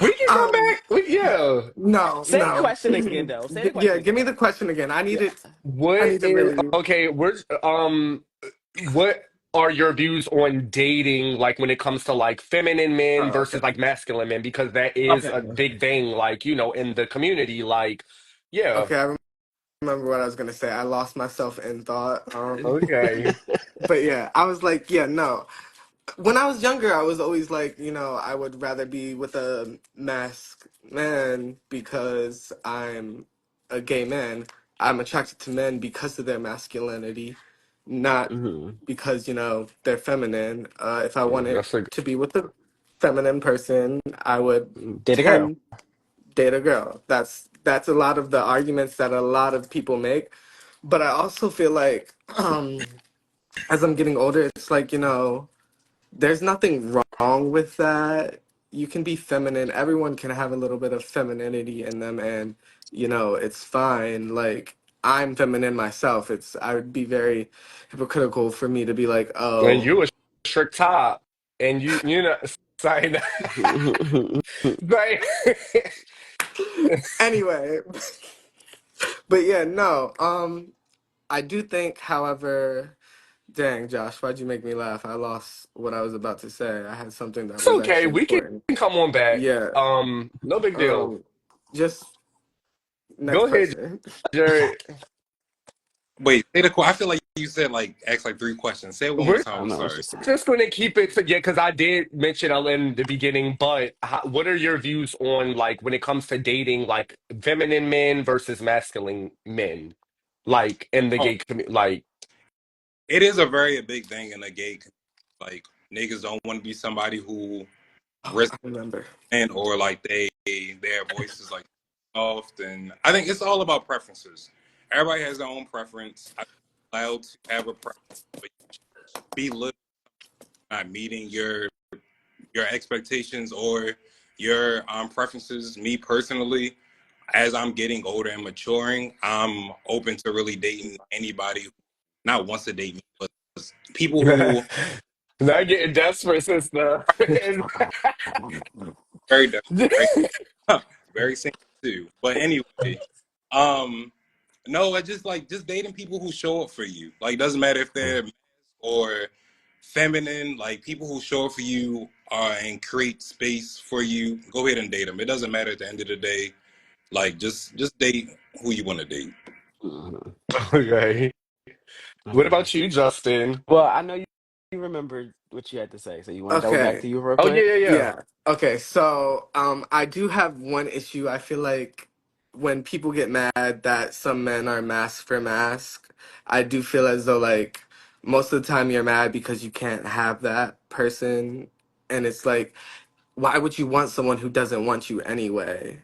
We can come um, back. Yeah. no, Say the no, question again, though. Say the yeah, question give me again. the question again. Yeah. I What need to is really. okay, what are your views on dating like when it comes to like feminine men Oh, okay, versus like masculine men? Because that is okay, a big thing, like, in the community. Like, yeah. okay. I remember what I was gonna say. I lost myself in thought. Okay. But yeah, I was like, yeah, no. When I was younger, I was always like, I would rather be with a masked man because I'm a gay man. I'm attracted to men because of their masculinity, not Hmm. because, they're feminine. If I wanted That's a to be with a feminine person, I would Date a girl. tend date a girl. That's a lot of the arguments that a lot of people make. But I also feel like as I'm getting older, it's like, there's nothing wrong with that. You can be feminine. Everyone can have a little bit of femininity in them, and it's fine. Like, I'm feminine myself. I would be very hypocritical for me to be like, and oh, you a strict top and you know saying like anyway. But yeah, no. I do think, however, dang, Josh, why'd you make me laugh? I lost what I was about to say. I had something that it's was okay. actually We can important. come on back. Yeah. No big deal. Um, just Go next ahead, person. Jared. Wait, say the I feel like you said like ask like three questions. Say it one more We're time. I I'm know it's sorry. just a just going to keep it to, yeah, because I did mention it in the beginning, but what are your views on like when it comes to dating like feminine men versus masculine men, like in the Oh, gay community? Like, it is a very big thing in the gay community. Like niggas don't want to be somebody who Oh, risks I remember. or like their voice is like soft, and I think it's all about preferences. Everybody has their own preference. I'm allowed to have a preference, but be little not meeting your expectations or your preferences. Me personally, as I'm getting older and maturing, I'm open to really dating anybody who not wants to date me, but people who not getting desperate, sister. very different, very very single too. But anyway, um, no, I just like just dating people who show up for you. Like doesn't matter if they're male or feminine. Like people who show up for you and create space for you. Go ahead and date them. It doesn't matter at the end of the day. Like just date who you want to date. Mhm. Okay. What Mhm. about you, Justin? Well, I know you remembered what you had to say, so you want to double back Okay. to you real Oh yeah, quick? yeah, yeah. Yeah. Okay. So, I do have one issue. I feel like when people get mad that some men are mask for mask, I do feel as though like most of the time you're mad because you can't have that person, and it's like, why would you want someone who doesn't want you anyway?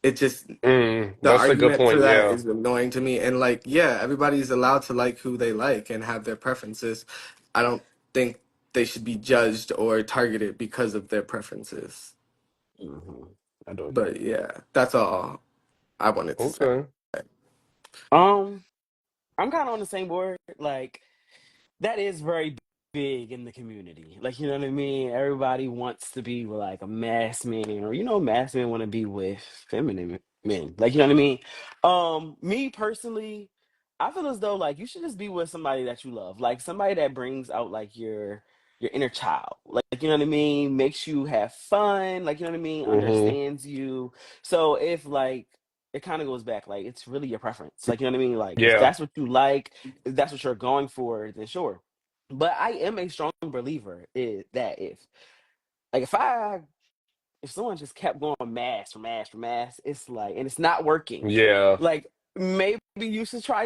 it just the That's a good argument for point. that Yeah. is annoying to me. And like, yeah, everybody's allowed to like who they like and have their preferences. I don't think they should be judged or targeted because of their preferences. Hmm. I do agree. But yeah, that's all I wanted to say. Okay. Um, I'm kind of on the same board. Like, that is very big in the community. Like, you know what I mean? Everybody wants to be with like a mass man, or mass men want to be with feminine men. Like, you know what I mean? Me personally, I feel as though like you should just be with somebody that you love, like somebody that brings out like your inner child. Like, you know what I mean? Makes you have fun. Like, you know what I mean? Hmm. Understands you. So if like it kind of goes back, like it's really your preference. Like, you know what I mean? Like if Yeah. that's what you like, if that's what you're going for, then sure. But I am a strong believer is that like if someone just kept going mass for mass for mass, it's like, and it's not working. Yeah. Like maybe you should try.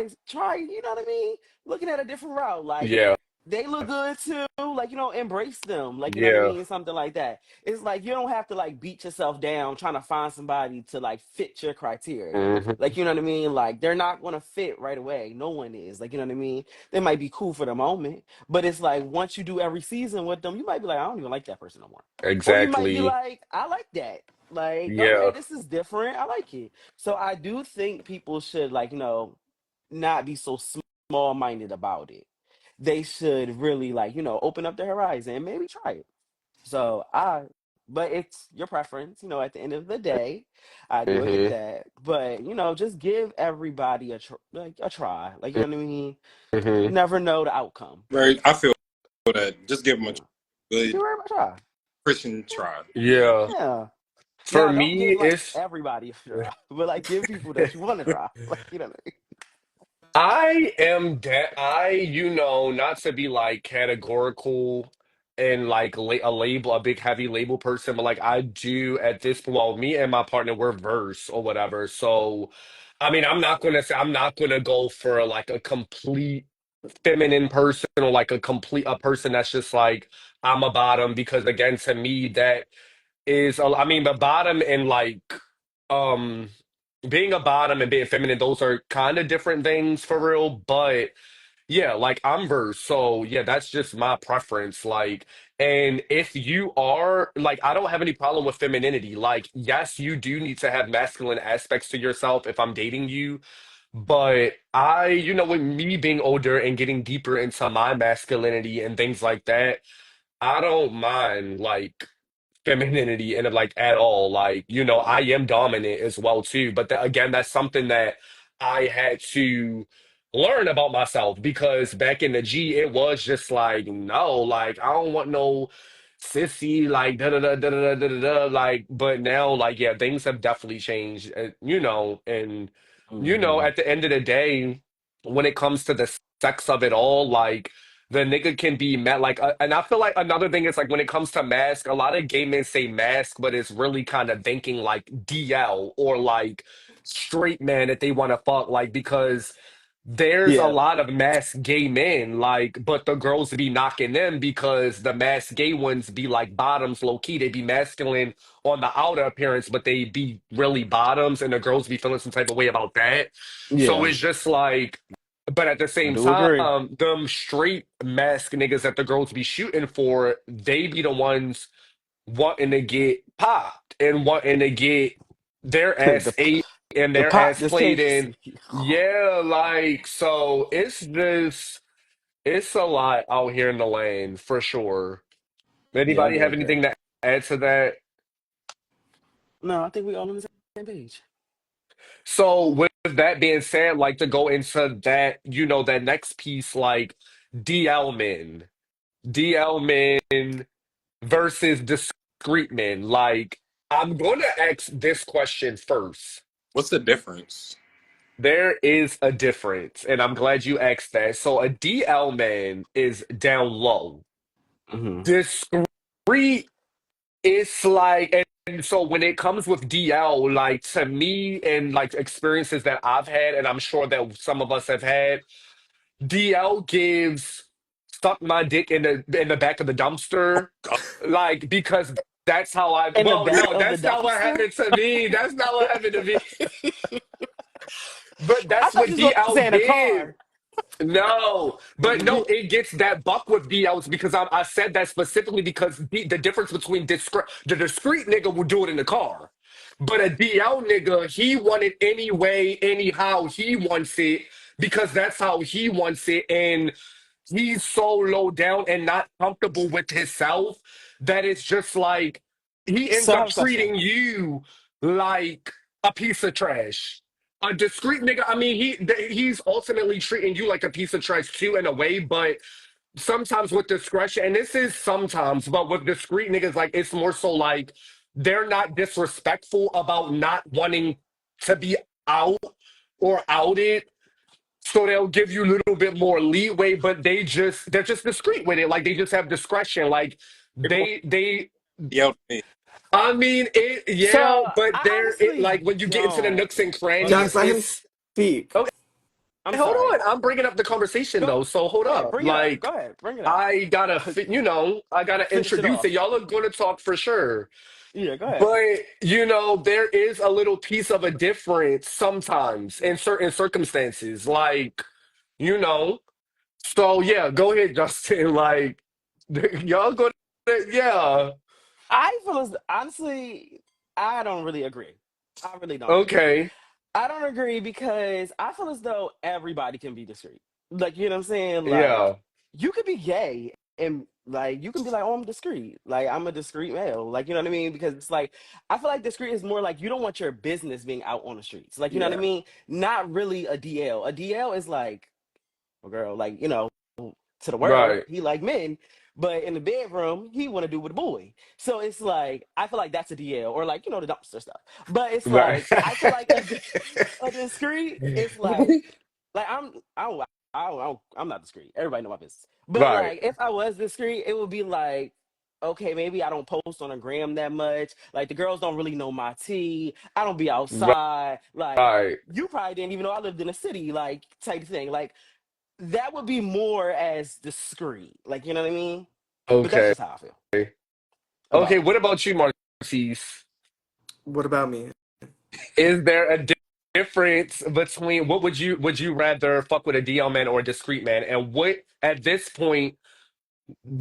You know what I mean? Looking at a different route. Like Yeah. they look good too. Like embrace them. Like you know what I Yeah. mean? Something like that. It's like you don't have to like beat yourself down trying to find somebody to like fit your criteria. Hmm. Like you know what I mean? Like they're not gonna fit right away. No one is. Like you know what I mean? They might be cool for the moment, but it's like once you do every season with them, you might be like, I don't even like that person no more. Or you might be Exactly. like, I like that. Like, okay, Yeah. this is different. I like it. So I do think people should like, not be so small minded about it. They should really like, open up their horizon and maybe try it. So but it's your preference, at the end of the day. I do get Hmm. that. But, just give everybody like a try. Like, you know what I mean? You Hmm. never know the outcome. Right. I feel that. Just give them a Yeah. Give good everybody a try. Christian try. Yeah. Yeah. Yeah. For Now, don't me, give like it's everybody a try, but like give people that you want to try. Like, I am that not to be like categorical and like a label, a big heavy label person, but like I do at this point. Well, me and my partner we're verse or whatever. So, I mean, I'm not gonna go for like a complete feminine person or like a person that's just like I'm a bottom because again, to me that is I mean the bottom and like um being a bottom and being feminine, those are kind of different things for real. But yeah, like I'm verse, so yeah, that's just my preference. Like, and if you are like, I don't have any problem with femininity. Like, yes, you do need to have masculine aspects to yourself if I'm dating you. But with me being older and getting deeper into my masculinity and things like that, I don't mind like femininity and like at all. Like, I am dominant as well too. But again, that's something that I had to learn about myself because back in the G, it was just like, no, like I don't want no sissy, like da da da da da da da da. Like, but now, like, yeah, things have definitely changed, and hmm at the end of the day, when it comes to the sex of it all, like the nigga can be met like and I feel like another thing is like when it comes to mask, a lot of gay men say mask, but it's really kind of thinking like DL or like straight man that they want to fuck like because there's a yeah, lot of masked gay men like but the girls be knocking them because the masked gay ones be like bottoms low key. They be masculine on the outer appearance but they be really bottoms and the girls be feeling some type of way about that. So yeah, it's just like but at the I same do agree. time, them straight mask niggas that the girls be shooting for, they be the ones wanting to get popped and wanting to get their the ass ate and the their pot ass just played came. in. Yeah, like, so it's a lot out here in the lane for sure. Yeah, I Anybody do have agree. anything to add to that? No, I think we all on the same page. So with that being said, like to go into that, that next piece, like DL men. DL men versus discrete men. Like, I'm going to ask this question first. What's the difference? There is a difference, and I'm glad you asked that. So, a DL man is down low. Hmm Discrete is like, and so when it comes with DL, like to me, and like experiences that I've had, and I'm sure that some of us have had, DL gives stuck my dick in the back of the dumpster, God. like because That's how I. In the Well, back no, of the that's not what dumpster? happened to me. That's not what happened to me. But I that's thought what you was going to DL say in a did. car. No, but no, it gets that buck with DLs because I said that specifically because the difference between the discreet nigga will do it in the car, but a DL nigga, he want it anyway, anyhow he wants it because that's how he wants it, and he's so low down and not comfortable with himself that it's just like he ends So I up have a question. treating you like a piece of trash. A discreet nigga, I mean, he's ultimately treating you like a piece of trash too in a way, but sometimes with discretion, and this is sometimes, but with discreet niggas, like it's more so like they're not disrespectful about not wanting to be out or outed, so they'll give you a little bit more leeway, but they're just discreet with it. Like they just have discretion. Like People they yelled at me. I mean it, yeah, So but I honestly like when you get into the don't. nooks and Well, Josh, crannies, let him it's speak. okay. I'm Hold sorry. on, I'm bringing up the conversation Go, though. So hold go ahead. up. Bring it up. Like Go ahead. Bring it up. I gotta, I gotta Finish it introduce it. off. Y'all are going to talk for sure. Yeah, go ahead. But there is a little piece of a difference sometimes in certain circumstances. Like, you know. So yeah, go ahead, Justin. Like y'all go to yeah. I feel as honestly, I don't really agree. I really don't agree. Okay. I don't agree because I feel as though everybody can be discreet. Like, you know what I'm saying? Like, Yeah. you could be gay and like you can be like, oh, I'm discreet. Like, I'm a discreet male. Like, you know what I mean? Because it's like I feel like discreet is more like you don't want your business being out on the streets. Like, you know what I Yeah. mean? Not really a DL. A DL is like, well, girl, like, to the world, Right. he like men, but in the bedroom, he want to do with a boy. So it's like I feel like that's a DL or like the dumpster stuff. But it's Right. like I feel like a discreet. It's like I'm not discreet. Everybody know my business. But Right. like if I was discreet, it would be like. Okay, maybe I don't post on a gram that much. Like the girls don't really know my tea. I don't be outside. Like Right. you probably didn't even know I lived in a city. Like type of thing. Like that would be more as discreet. Like, you know what I mean? But that's Okay. just how I feel Okay, about it. what about you, Marquise? What about me? Is there a difference between what would you rather fuck with a DL man or a discreet man? And what at this point,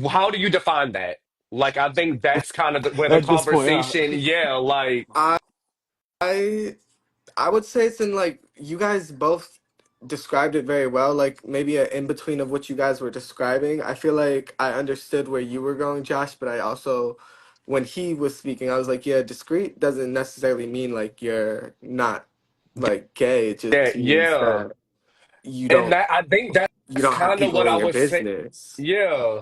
how do you define that? Like I think that's kind of where the At this point, conversation, yeah, like I I I would say it's in like you guys both described it very well, like maybe a in between of what you guys were describing. I feel like I understood where you were going, Josh, but I also when he was speaking, I was like, yeah, discreet doesn't necessarily mean like you're not like gay. It yeah, just means yeah. that you And don't that I think you that's don't have kind of people what in I your was saying. business. Yeah.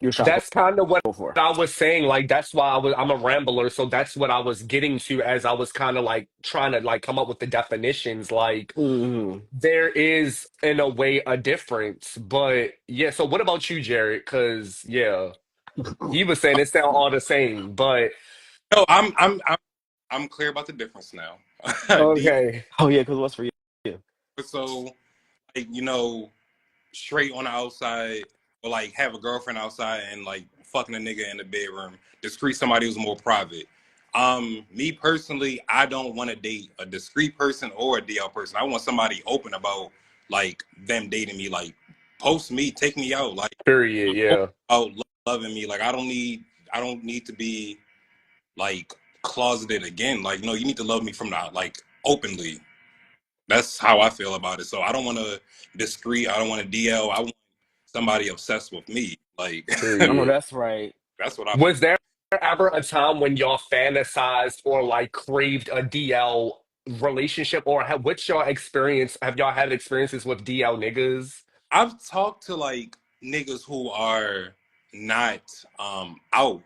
you're trying to That's kind of what go for. I was saying. Like that's why I'm a rambler, so that's what I was getting to as I was kind of like trying to like come up with the definitions. Like Hmm. there is in a way a difference, but yeah. So what about you, Jared? Because yeah, he was saying it sound all the same, but No, I'm clear about the difference now. D okay, Oh yeah, because what's for you? so like straight on the outside or like have a girlfriend outside and like fucking a nigga in the bedroom. Discreet somebody who's more private. Me personally, I don't want to date a discreet person or a DL person. I want somebody open about like them dating me. Like post me, take me out. Like period. open Yeah, about loving me. Like I don't need to be like closeted again. Like no, you need to love me from the like openly. That's how I feel about it. So I don't want to discreet. I don't want to DL. I want somebody obsessed with me. Like I know period. that's right. that's what I. Was there ever a time when y'all fantasized or like craved a DL relationship, or what's your experience? Have y'all had experiences with DL niggas? I've talked to like niggas who are not out,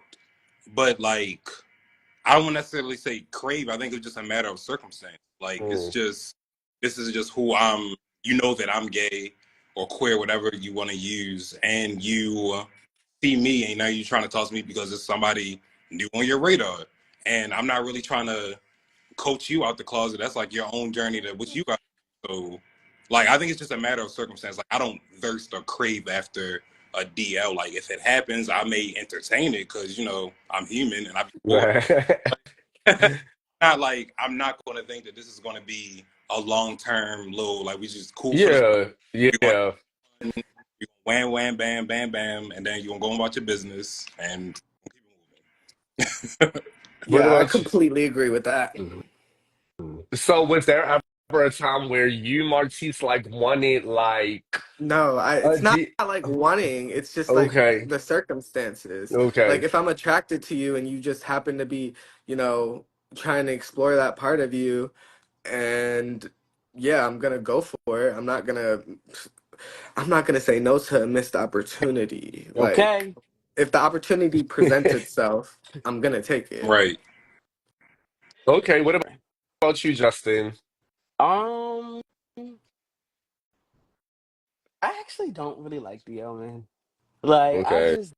but like I don't necessarily say crave. I think it's just a matter of circumstance. Like it's Mm, just this is just who I'm. You know that I'm gay or queer, whatever you want to use, and you see me, and now you're trying to toss me because it's somebody new on your radar, and I'm not really trying to coach you out the closet. That's like your own journey to what you got. So, like, I think it's just a matter of circumstance. Like, I don't thirst or crave after a DL. Like if it happens, I may entertain it because I'm human and I be bored. Right. Not like I'm not going to think that this is going to be a long term little like we just cool for the Yeah, we're going yeah. to wham wham bam bam bam and then you're going to go about your business and keep it moving. What Yeah, I about you? completely agree with that. So was there ever a time where you, Martise, like wanted like No, a it's not D? like wanting, it's just like Okay, the circumstances. Like okay, if I'm attracted to you and you just happen to be, you know, trying to explore that part of you, and yeah, I'm gonna go for it. I'm not gonna say no to a missed opportunity. Like Okay. if the opportunity presents itself, I'm gonna take it. Right. okay. What about you, Justin? Um, I actually don't really like DL, man. Like, I Okay, just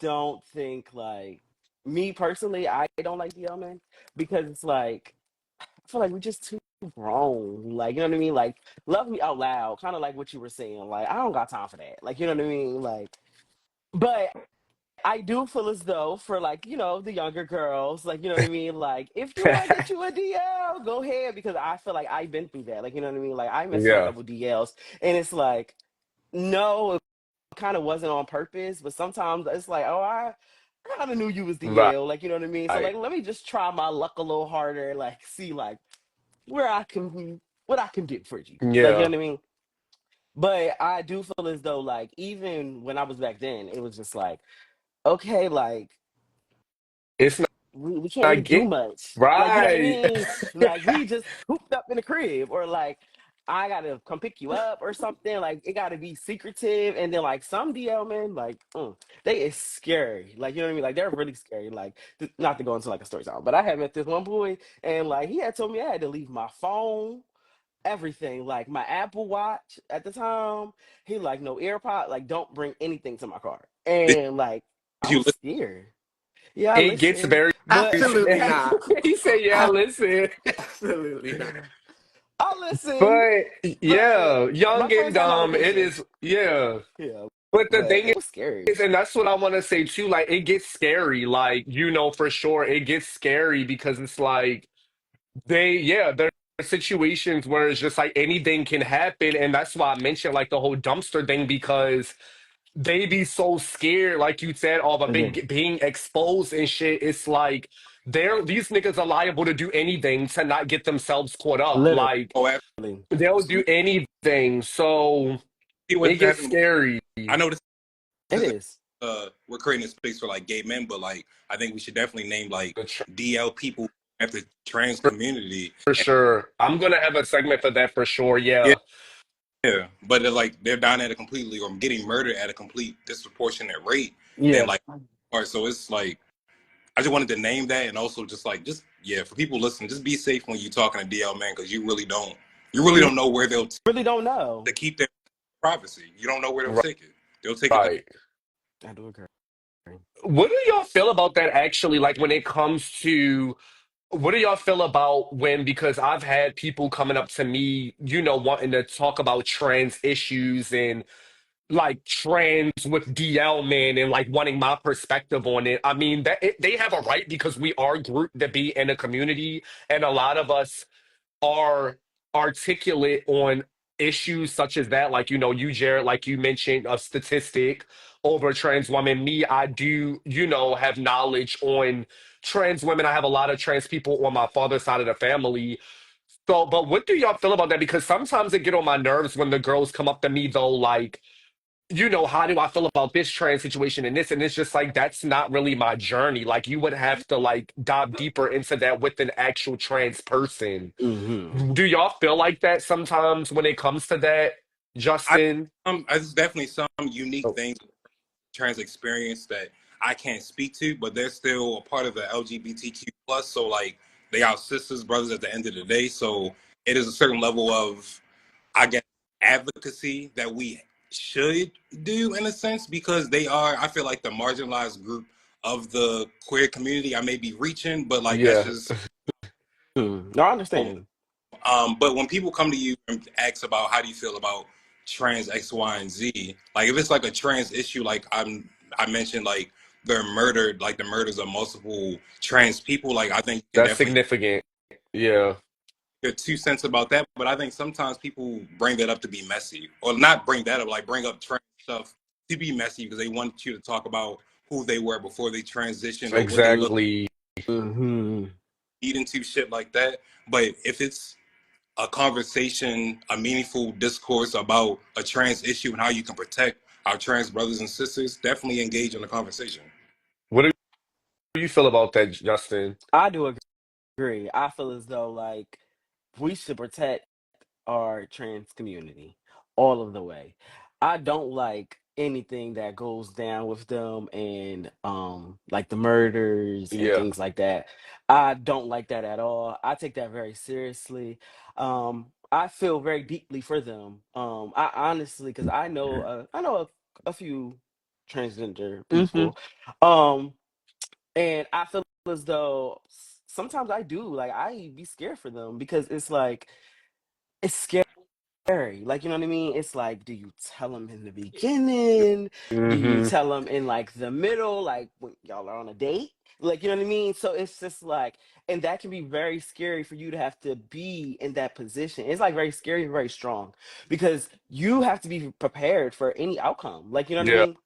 don't think like me personally. I don't like DL, man, because it's like I feel like we're just too grown. Like, you know what I mean? Like, love me out loud, kind of like what you were saying. Like, I don't got time for that. Like, you know what I mean? Like, but I do feel as though for like, the younger girls, like, you know what I mean? Like, if you want to get you a DL, go ahead because I feel like I've been through that. Like, you know what I mean? Like, I messed with a yeah, couple DLs and it's like, no, it kind of wasn't on purpose, but sometimes it's like, oh, I kind of knew you was right, DL. Like, you know what I mean? So, like, let me just try my luck a little harder, like, see, like, where I can, what I can get for you. Like, you yeah. know what I mean? But I do feel as though, like, even when I was back then, it was just like, okay, like, It's we can't really not do get much. Like, you know what I right. mean? Like, we just cooped up in the crib, or like, I gotta come pick you up or something. Like, it gotta be secretive. And then, like, some DL men, like, they is scary. Like, you know what I mean? Like, they're really scary. Like, not to go into like a story time, but I had met this one boy, and like, he had told me I had to leave my phone, everything, like my Apple Watch at the time. He like no AirPod, like don't bring anything to my car. Did And like, I you was listen? scared. Yeah, I It gets listen, very. but Absolutely not. He said, "Yeah, listen." Absolutely not. I listen. But But yeah, my young and first time dumb. It application, is. Yeah. yeah, But the but thing it was scary. is, and that's what I want to say too. Like, it gets scary. Like, for sure, it gets scary because it's like there are situations where it's just like anything can happen, and that's why I mentioned like the whole dumpster thing because they be so scared, like you said, of a Mhm. big being exposed and shit. It's like these niggas are liable to do anything to not get themselves caught up. Literally, Like Oh, they'll do absolutely. anything. So See it what's gets happening. scary. I know this it isn't is. we're creating a space for like gay men, but like I think we should definitely name like DL people after trans community. For And sure. I'm gonna have a segment for that for sure. yeah, Yeah. yeah, but they're dying at a completely or getting murdered at a complete disproportionate rate than Yeah, like art. So it's like I just wanted to name that and also just yeah, for people listening, just be safe when you're talking to DL man because you really you don't know where they'll really don't know. to keep their privacy. You don't know where they'll Right. take it. They'll take it. Right. I do agree. What do y'all feel about that actually? Like when it comes to what do y'all feel about when, because I've had people coming up to me, wanting to talk about trans issues and like trans with DL men and like wanting my perspective on it. I mean, they have a right because we are grouped to be in a community and a lot of us are articulate on issues such as that. Like, you, Jared, like you mentioned, a statistic over trans women. Me, I do, have knowledge on trans women. I have a lot of trans people on my father's side of the family. So, but what do y'all feel about that? Because sometimes it get on my nerves when the girls come up to me though, like, how do I feel about this trans situation and this? And it's just like, that's not really my journey. Like, you would have to like dive deeper into that with an actual trans person. Hmm. Do y'all feel like that sometimes when it comes to that, I Justin? there's definitely some unique Oh, things trans experience that I can't speak to, but they're still a part of the LGBTQ plus. So like they are sisters, brothers at the end of the day. So it is a certain level of, I guess, advocacy that we should do in a sense because they are, I feel like the marginalized group of the queer community. I may be reaching, but like that's yeah. just No, I understand. but when people come to you and ask about how do you feel about trans X, Y, and Z. Like if it's like a trans issue, like I mentioned, like they're murdered, like the murders of multiple trans people. Like I think you can That's definitely significant. Yeah. get 2 cents about that. But I think sometimes people bring that up to be messy, or not bring that up, like bring up trans stuff to be messy because they want you to talk about who they were before they transitioned or what they look Exactly. Mm-hmm. eat into shit like that. But if it's a conversation, a meaningful discourse about a trans issue and how you can protect our trans brothers and sisters, definitely engage in the conversation. What do you feel about that, Justin? I do agree. I feel as though like we should protect our trans community all of the way. I don't like anything that goes down with them and like the murders and Yeah. things like that. I don't like that at all. I take that very seriously. I feel very deeply for them. I honestly cuz I know a few transgender Hmm. people. Um and I feel as though sometimes I do like I be scared for them because it's like it's scary. Like, you know what I mean? It's like, do you tell them in the beginning? Do you Hmm. tell them in like the middle, like when y'all are on a date? Like, you know what I mean? So it's just like, and that can be very scary for you to have to be in that position. It's like very scary, very strong because you have to be prepared for any outcome. Like, you know what I Yeah. mean?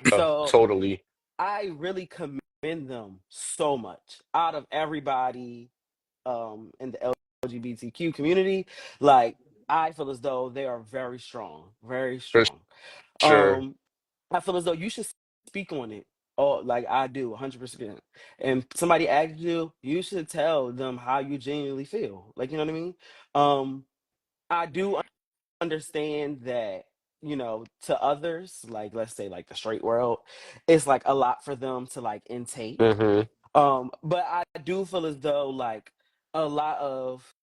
So Totally. I really commend them so much out of everybody in the LGBTQ community. Like I feel as though they are very strong, very For strong. sure. Um, I feel as though you should speak on it. Oh, like I do, 100%. And somebody asks you, you should tell them how you genuinely feel. Like you know what I mean? I do understand that to others, like let's say like the straight world, it's like a lot for them to like intake. Hmm. But I do feel as though like a lot of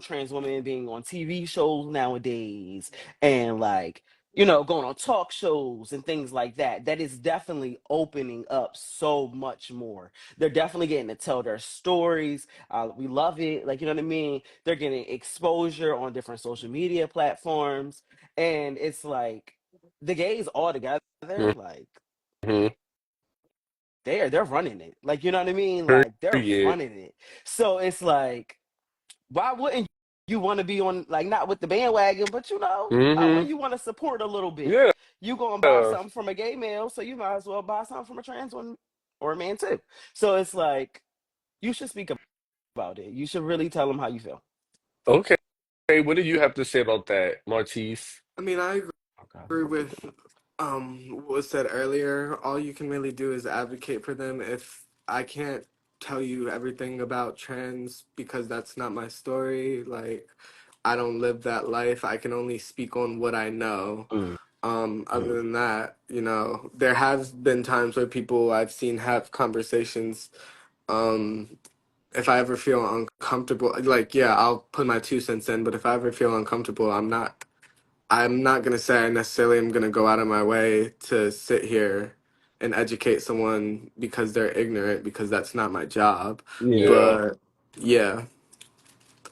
trans women being on TV shows nowadays and like going on talk shows and things like that, that is definitely opening up so much more. They're definitely getting to tell their stories. We love it, like you know what I mean. They're getting exposure on different social media platforms, and it's like the gays all together, like Hmm. they're running it. Like, you know what I mean? Like they're Period. running it. So it's like, why wouldn't you want to be on like not with the bandwagon, but why Hmm. wouldn't you want to support a little bit? Yeah. You gonna buy something from a gay male, so you might as well buy something from a trans one or a man too. So it's like you should speak about it. You should really tell them how you feel. Okay. What do you have to say about that, Martise? I mean, I Okay. agree with what was said earlier. All you can really do is advocate for them. If I can't tell you everything about trans because that's not my story, like I don't live that life. I can only speak on what I know. Mm, Other than that, there has been times where people I've seen have conversations. If I ever feel uncomfortable, like yeah, I'll put my 2 cents in. But if I ever feel uncomfortable, I'm not gonna say I necessarily am gonna go out of my way to sit here and educate someone because they're ignorant because that's not my job. yeah. Yeah, But yeah,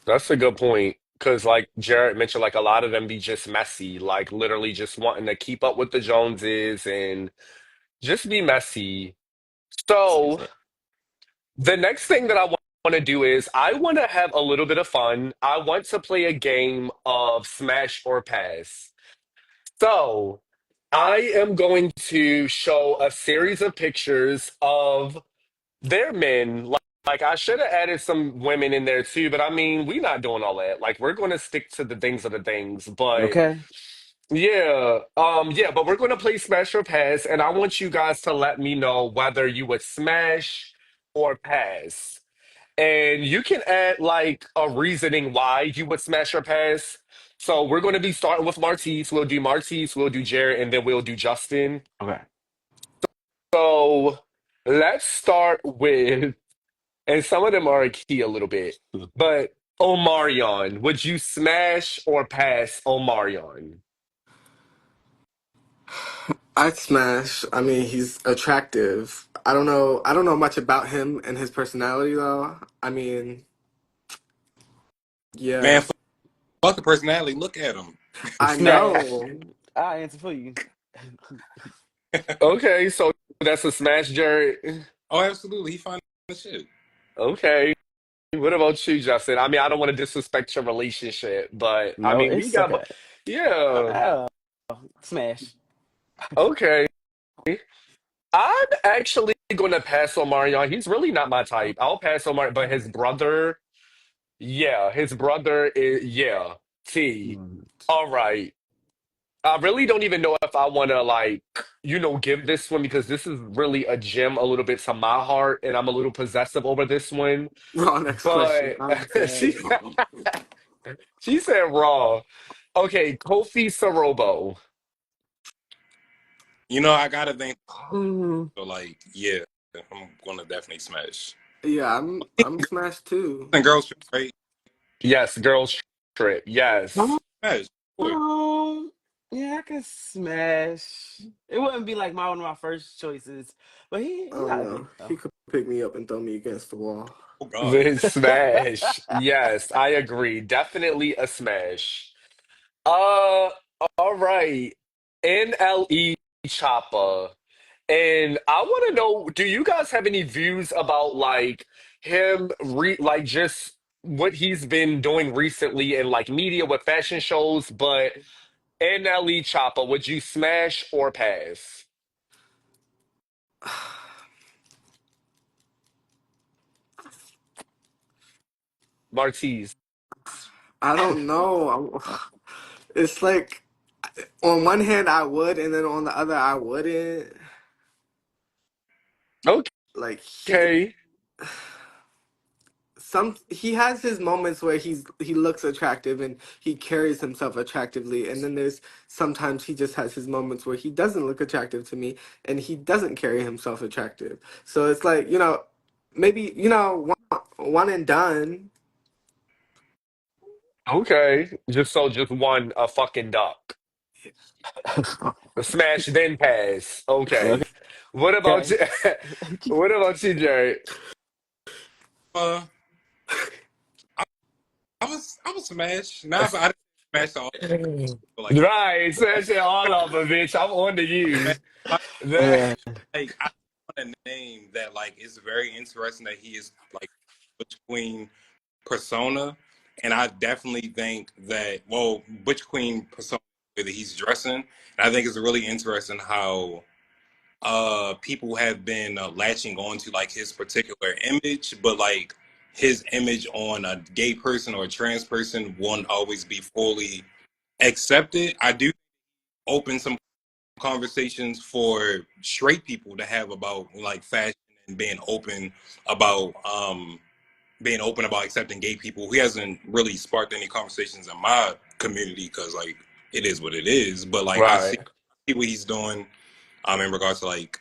that's a good point. Because, like Jared mentioned, like a lot of them be just messy, like literally just wanting to keep up with the Joneses and just be messy. That's So, it. the next thing that I want to do is I want to have a little bit of fun. I want to play a game of Smash or Pass. So, I am going to show a series of pictures of their men. Like I should have added some women in there too, but I mean, we're not doing all that. Like we're going to stick to the things of the things. But Okay. yeah, but we're going to play Smash or Pass, and I want you guys to let me know whether you would smash or pass. And you can add like a reasoning why you would smash or pass. So we're going to be starting with Martise, we'll do Jared, and then we'll do Justin. Okay. So let's start with, and some of them are key a little bit, but Omarion, would you smash or pass Omarion? I'd smash. I mean, he's attractive. I don't know. I don't know much about him and his personality though. I mean, Man, yeah. fuck the personality. Look at him. I Smash. know. I answer for you. Okay, so that's a smash, Jared. Oh, absolutely. He fine as shit. Okay. What about you, Justin? I mean, I don't want to disrespect your relationship, but I No, mean, we it's got, okay. yeah, Uh, Smash. okay. I'm actually going to pass on Marion. He's really not my type. I'll pass on Marion, but his brother, yeah, his brother is, yeah, T. Mm. All right. I really don't even know if I want to like, give this one because this is really a gem a little bit to my heart, and I'm a little possessive over this one. Raw next question. But I'm she dead. she said raw. Okay, Kofi Sarobo. I gotta think. Mm. So, like, yeah, I'm gonna definitely smash. Yeah, I'm smashed too. And girls, trip, right? Yes, girls trip. Yes. Smash. Of course. Um, yeah, I can smash. It wouldn't be like one of my first choices, but he Oh not ugly no, though. he could pick me up and throw me against the wall. Oh God. The smash. Yes, I agree. Definitely a smash. Uh, all right. NLE Choppa. And I want to know, do you guys have any views about like him like just what he's been doing recently in like media with fashion shows, but NLE Choppa, would you smash or pass? Martise. I don't know. It's like on one hand I would, and then on the other I wouldn't. Like Okay. he has his moments where he looks attractive and he carries himself attractively, and then there's sometimes he just has his moments where he doesn't look attractive to me and he doesn't carry himself attractive. So it's like, maybe, one and done. Okay. Just one a fucking duck. Smash then pass. Okay. What about Okay. you? What about you, Jerry? Uh, I, I was smash. Not I didn't smash all, but like Right, smash it all of them, bitch. I'm on to smash. you. Like, The- Yeah. I want a name that like is very interesting that he is like Butch Queen persona, and I definitely think that Butch Queen persona that he's dressing, and I think it's really interesting how people have been latching on to like his particular image, but like his image on a gay person or a trans person won't always be fully accepted. I do open some conversations for straight people to have about like fashion and about being open about accepting gay people. He hasn't really sparked any conversations in my community because like it is what it is. But like right. see what he's doing in regards to like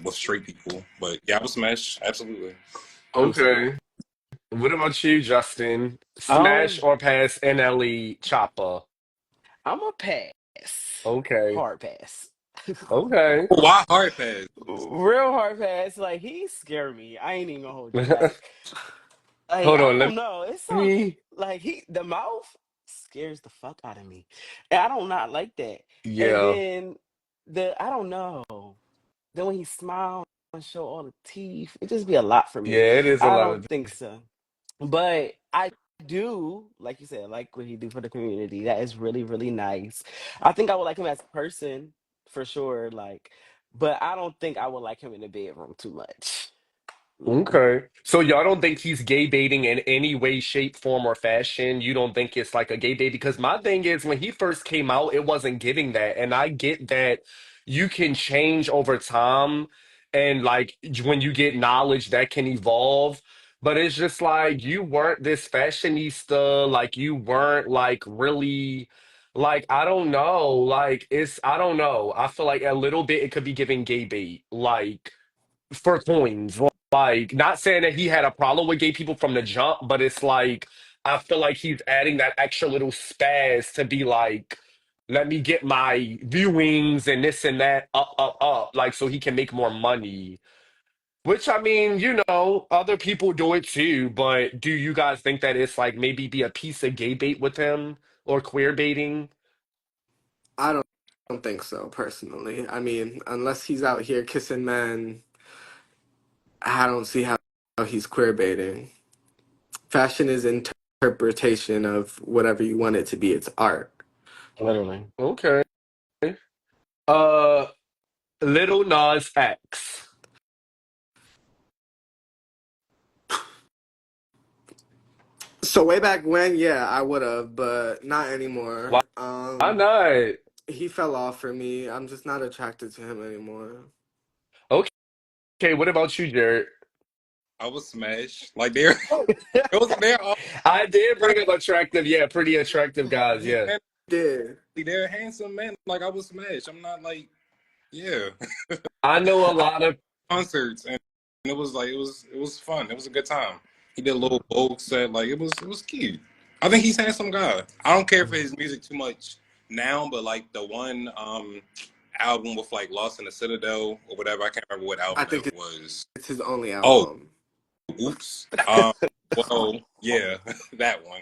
with straight people. But yeah, I would smash absolutely. I'm Okay. What about you, Justin? Smash um or pass NLE Choppa? I'm a pass. Okay. Hard pass. Okay. Why hard pass? Real hard pass. Like he scared me. I ain't even gonna hold you. Like Hold I on. don't Let know. It's some me. like the mouth scares the fuck out of me. And I don't not like that. And Yeah. then I don't know. Then when he smiles and show all the teeth, it just be a lot for me. Yeah, it is a I lot don't of. think so. But I do, like you said, like what he do for the community. That is really, really nice. I think I would like him as a person for sure. Like, but I don't think I would like him in the bedroom too much. No. Okay. So y'all don't think he's gay baiting in any way, shape, form, or fashion? You don't think it's like a gay bait? Because my thing is when he first came out, it wasn't giving that. And I get that you can change over time and like when you get knowledge that can evolve. But it's just like you weren't this fashionista, like you weren't like really like I don't know. Like it's I don't know. I feel like a little bit it could be giving gay bait. Like for coins. Like, not saying that he had a problem with gay people from the jump, but it's like I feel like he's adding that extra little spaz to be like, let me get my viewings and this and that up, up, up, like so he can make more money. Which I mean, other people do it too, but do you guys think that it's like maybe be a piece of gay bait with him or queer baiting? I don't think so personally. I mean, unless he's out here kissing men, I don't see how he's queer baiting. Fashion is interpretation of whatever you want it to be. It's art. Literally. Okay. Uh, Little Nas X. So way back when, yeah, I would have, but not Why anymore. not? He fell off for me. I'm just not attracted to him anymore. Okay, what about you, Jared? I was smashed. Like they're all I did like bring up attractive, yeah, pretty attractive guys, yeah. man, Did they're handsome men. Like I was smashed. I'm not like yeah. I know a lot of Concerts and it was like it was fun. It was a good time. He did a little Vogue set. Like it was cute. I think he's a handsome guy. I don't care for his music too much now, but like the one album with like Lost in the Citadel or whatever, I can't remember what I album think it was. it's his only Oh, album. oops. Well, yeah, that one.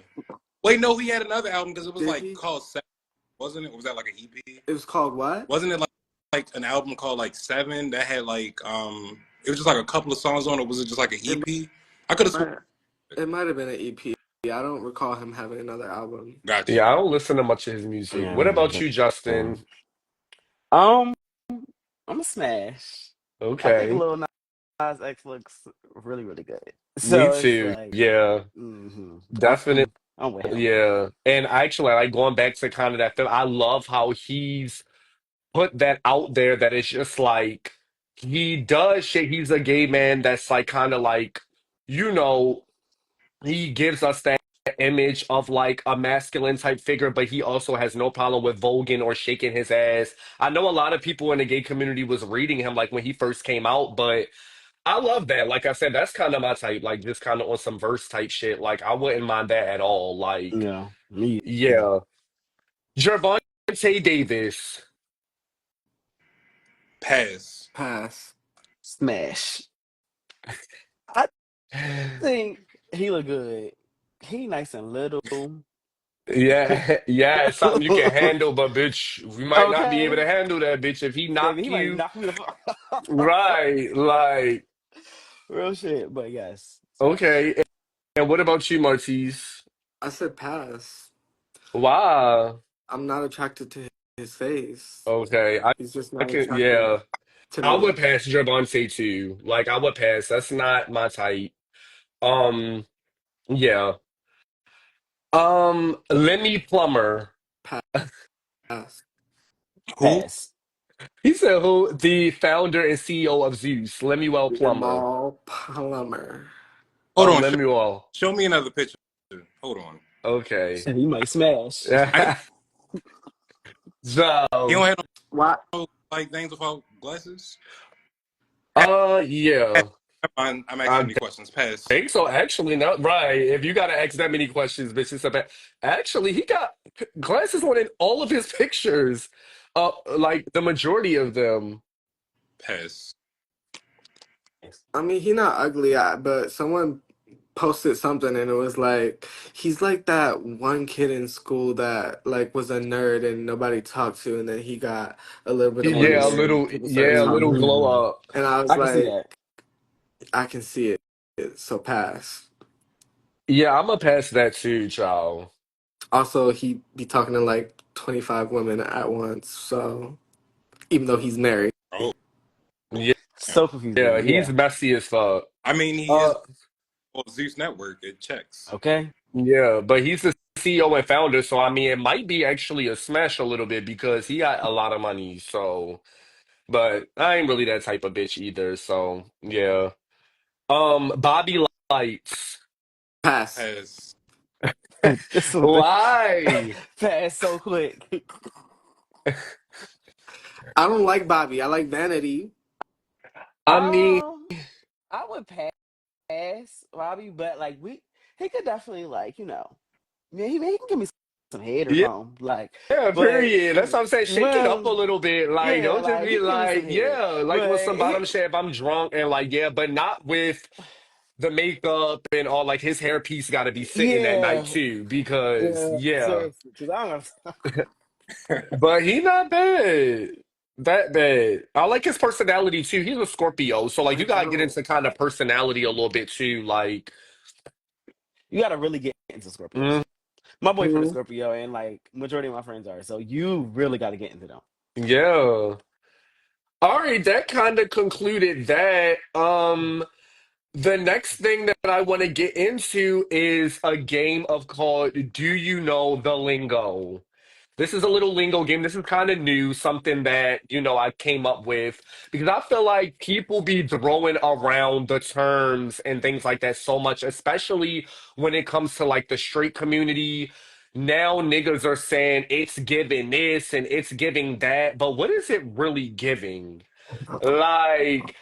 Wait, no, he had another album because it was Did like he? called Seven, wasn't it? Or was that like an EP? It was called what? Wasn't it like an album called like Seven that had like it was just like a couple of songs on it? Was it just like an It EP? I could have sworn. might, it might have been an EP. I don't recall him having another album. Got yeah, you. I don't listen to much of his music. Yeah, What me about neither. you, Justin? Um, I'm a smash. I think Okay. Lil Nas X looks really, really good. Me So it's too. like, Yeah, definitely. I'm with him. Yeah. And actually, like going back to kind of that film, I love how he's put that out there that it's just like he does shit. He's a gay man that's like kind of like, you know, he gives us that image of like a masculine type figure, but he also has no problem with voguing or shaking his ass. I know a lot of people in the gay community was reading him like when he first came out, but I love that. Like I said, that's kind of my type, like just kind of on some verse type shit. Like I wouldn't mind that at all. Like, Yeah, me either. yeah. Gervonta Davis. Pass. Pass. Smash. I think he look good. He nice and little. Yeah, yeah, it's something you can handle, but bitch, we might not be able to Okay, handle that, bitch. If he baby, knock he might you, knock me the fuck. right, like, Real shit, but yes, smash. okay. And what about you, Martise? I said pass. Wow. I'm not attracted to his face. Okay, He's just I not can, attractive yeah. to I me. would pass Gervonta too. Like, I would pass. That's not my type. Um, yeah. Lemmy Plummer. Pass. Who? Pass. He said who? The founder and CEO of Zeus, Lemuel Plummer. Jamal Plummer. Hold on. Show, Lemuel. show me another picture. Hold on. Okay. He might smash. I know he So, don't have What? no like things without glasses. Pass. yeah. I'm asking I you questions. Pass. think so. Actually, not right. If you gotta ask that many questions, bitch, it's about. Actually, he got glasses on in all of his pictures. Like the majority of them. Pass. I mean, he not ugly, but someone posted something and it was like he's like that one kid in school that like was a nerd and nobody talked to, and then he got a little bit of money Yeah, a Yes. and little. people started Yeah, a little talking to him. glow up. And I was I can see like, that. I can see it. So pass. Yeah, I'm gonna pass that too, child. Also, he be talking to like 25 women at once. So even though he's married, Oh, Yeah, So confusing. yeah, he's Yeah. messy as fuck. I mean he Uh, is on Zeus Network. It checks. Okay. yeah, but he's the CEO and founder, so I mean, it might be actually a smash a little bit because he got a lot of money. So, but I ain't really that type of bitch either. So, yeah. Bobby Lights. pass. Pass. This one Why? pass so quick. I don't like Bobby. I like Vanity. I mean, Um, I would pass Robbie, but like he could definitely like yeah, he can give me some head or yeah, something. Like, yeah, but period. That's what I'm saying. Shake it up a when little bit. Like, yeah, don't just like he be can give me like, some head, yeah, like with but some bottom shit if I'm drunk and like, yeah, but not with the makeup and all. Like, his hairpiece got to be sitting that night yeah, too, because, yeah, yeah. seriously, because I don't know. But he not bad. That bad. I like his personality too. He's a Scorpio, so like I you gotta get don't. into kind of personality a little bit too. Like, You gotta really get into Scorpios. My boyfriend is mhm, Scorpio, and like majority of my friends are. So you really got to get into them. yeah. All right, that kind of concluded that. The next thing that I want to get into is a game of called Do You Know the Lingo? This is a little lingo game. This is kind of new, something that, I came up with because I feel like people be throwing around the terms and things like that so much, especially when it comes to like the straight community. Now niggas are saying it's giving this and it's giving that, but what is it really giving? Like,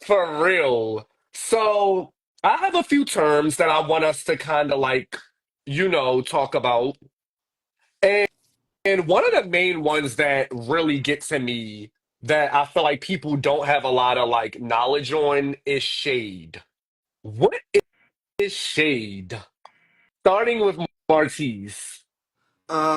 for real. So, I have a few terms that I want us to kind of like, talk about. And, and one of the main ones that really get to me that I feel like people don't have a lot of like knowledge on is shade. What is shade? Starting with Martise. I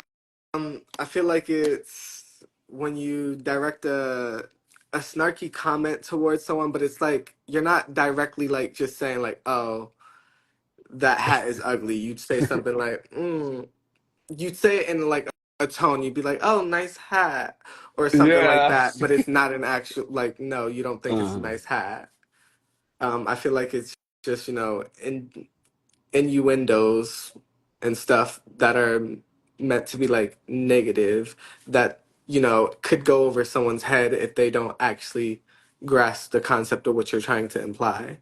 feel like it's when you direct a snarky comment towards someone, but it's like you're not directly like just saying like, "Oh, that hat is ugly." You'd say something like, You'd say it in like a tone. You'd be like, "Oh, nice hat," or something like Yeah, that. But it's not an actual like. No, you don't think it's a Mm-hmm. nice hat. I feel like it's just innuendos and stuff that are meant to be like negative that could go over someone's head if they don't actually grasp the concept of what you're trying to imply.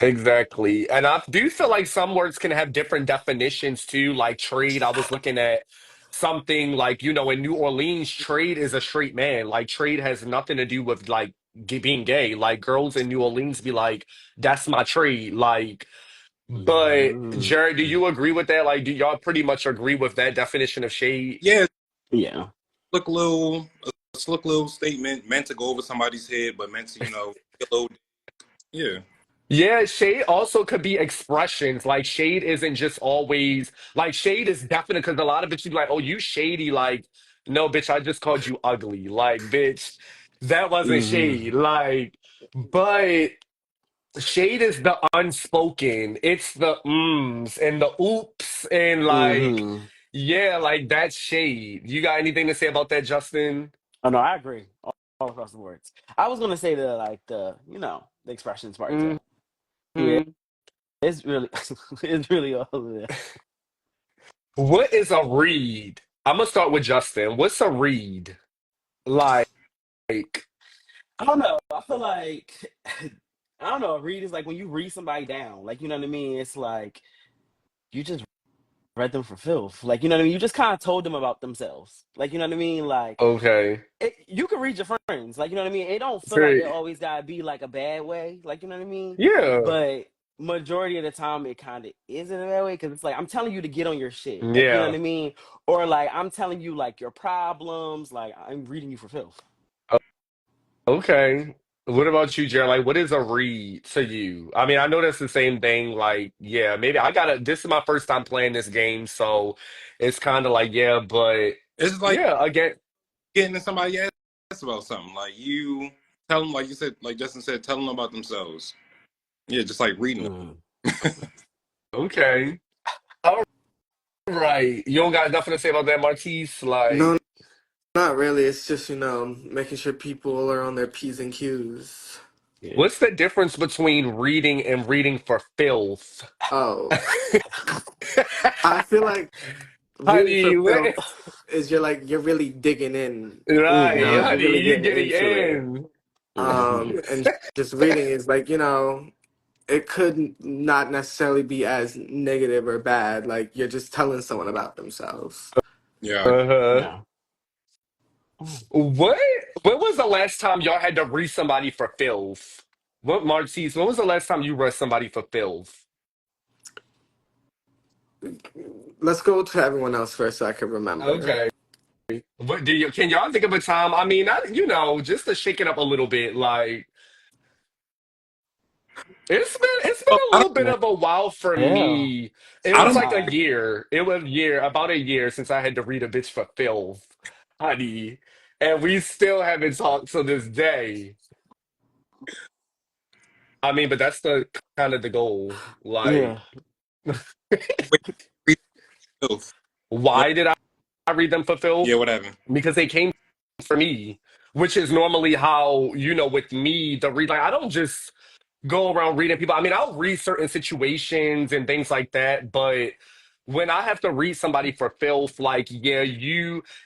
exactly. And I do feel like some words can have different definitions too, like trade. I was looking at something like, in New Orleans, trade is a straight man. Like, trade has nothing to do with like being gay. Like, girls in New Orleans be like, that's my trade. Like, but Mm-hmm. Jared, do you agree with that? Like, do y'all pretty much agree with that definition of shade? Yeah, Yeah. a slick little statement meant to go over somebody's head, but meant to, get a little, yeah. Yeah, shade also could be expressions. Like shade isn't just always like shade is definite because a lot of bitches be like, "Oh, you shady." Like, no, bitch, I just called you ugly. Like, bitch, that wasn't Mm-hmm. shade. Like, but shade is the unspoken. It's the ums and the oops and like, Mm-hmm. yeah, like that's shade. You got anything to say about that, Justin? Oh no, I agree. All across the words. I was gonna say the expressions part too. Yeah, Mhm. it's really it's really all of it. What is a read? I'm gonna start with Justin. What's a read? Like. I don't know. I feel like I don't know. Read is like when you read somebody down. Like you know what I mean. It's like you just read them for filth. Like you know what I mean. You just kind of told them about themselves. Like you know what I mean. Like Okay. you can read your friends. Like you know what I mean. It don't feel like it Great. always gotta be like a bad way. Like you know what I mean. Yeah. But majority of the time, it kind of is in a bad way because it's like I'm telling you to get on your shit. Like you know what Yeah. I mean. Or like I'm telling you like your problems. Like I'm reading you for filth. Okay. What about you, Jared? Like, what is a read to you? I mean, I know that's the same thing. Like, yeah, maybe I gotta. This is my first time playing this game, so it's kind of like, yeah, but It's like yeah, again, getting in somebody ass about something. Like you tell them, like you said, like Justin said, tell them about themselves. Yeah, just like reading Mm. them. okay. All right. You don't got nothing to say about that, Martise? No, Like, not really. It's just making sure people are on their p's and q's. Yeah. what's the difference between reading and reading for filth? Oh, I feel like reading for Honey, what? filth is you're really digging in. Right, Mm-hmm. You're honey, really you getting getting into it. in. Mm-hmm. And just reading is like it could not necessarily be as negative or bad. Like you're just telling someone about themselves. Yeah. Uh-huh. Yeah. Mm. What? When was the last time y'all had to read somebody for filth? What, Martise? When was the last time you read somebody for filth? Let's go to everyone else first so I can remember. Okay. What do you? Can y'all think of a time? I mean, just to shake it up a little bit. Like it's been Oh, a little bit Yeah. of a while for Yeah. me. It's It I been a was don't like a while. year. It was a year, about a year since I had to read a bitch for filth. honey, and we still haven't talked to this day. I mean, but that's the kind of the goal. Like, Yeah. Wait, read filth. What? why did I read them for Yeah, filth? what happened? Because they came for me, which is normally how, with me, the read, like, I don't just go around reading people. I mean, I'll read certain situations and things like that, but when I have to read somebody for filth, like, yeah,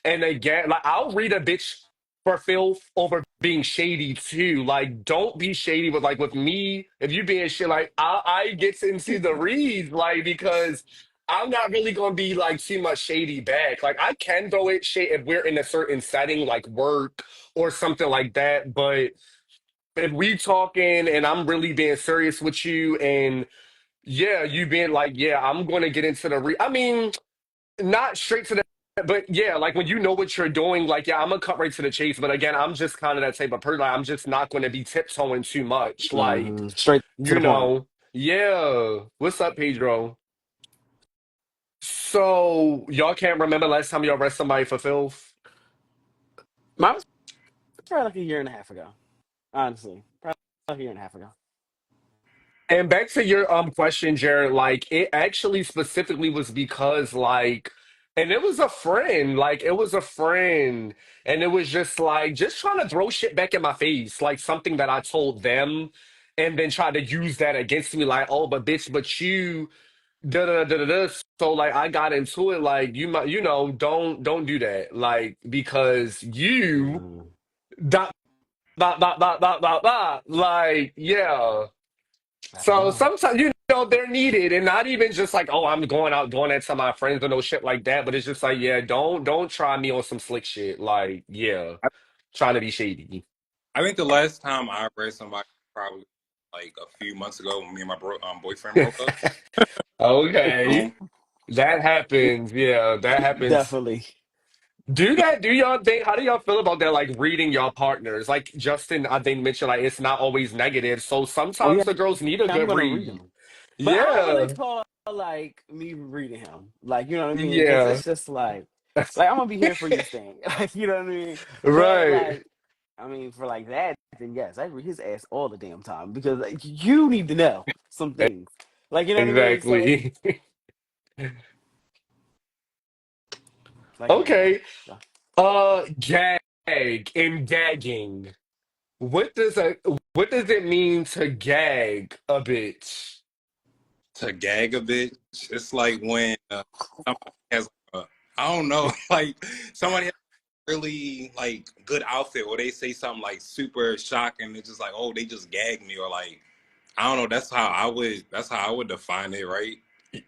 and again, like, I'll read a bitch for filth over being shady too. Like, don't be shady with me. If you being shit, like, I get into the reads, like, because I'm not really gonna be like too much shady back. Like, I can throw it shade if we're in a certain setting, like work or something like that, but if we talking and I'm really being serious with you and yeah, you being like, yeah, I'm gonna get into I mean, not straight to the but yeah, like when you know what you're doing, like yeah, I'm gonna cut right to the chase. But again, I'm just kind of that type of person. Like, I'm just not gonna be tiptoeing too much. Like, Straight to the point. yeah. What's up, Pedro? So y'all can't remember last time y'all arrested somebody for filth? Mine was probably like a year and a half ago. Honestly, probably like a year and a half ago. And back to your question, Jared, like it actually specifically was because like and it was a friend, and it was just trying to throw shit back in my face, like something that I told them, and then try to use that against me, like, oh, but bitch, but you da da da da da. So like I got into it, like you might, don't do that, like because you Mm. dot dot, like yeah. I don't So know. sometimes, they're needed and not even just like, oh, I'm going out doing that to my friends or no shit like that. But it's just like, yeah, don't try me on some slick shit. Like, yeah, I, trying to be shady. I think the last time I read somebody probably like a few months ago when me and my boyfriend broke up. Okay. Um, That happens. Yeah, that happens. Definitely. Do y'all think, how do y'all feel about that? Like reading y'all partners? Like Justin, I think mentioned like it's not always negative. So Oh sometimes yeah, the girls need a I'm good gonna read read. them, but I don't really Yeah. call like me reading him. Like you know what I mean? Because Yeah. it's just like I'm gonna be here for you, Stan. Like you know what I mean? But Right. like I mean for like that, then yes, I read his ass all the damn time because like, you need to know some things. Like you know what I mean? So Exactly. like yeah, no. Okay. Gag and gagging. What does it mean to gag a bitch? to gag a bitch, it's like when somebody has, I don't know, like somebody has a really like good outfit, or they say something like super shocking. It's just like, oh, they just gagged me, or like, I don't know. That's how I would define it, right?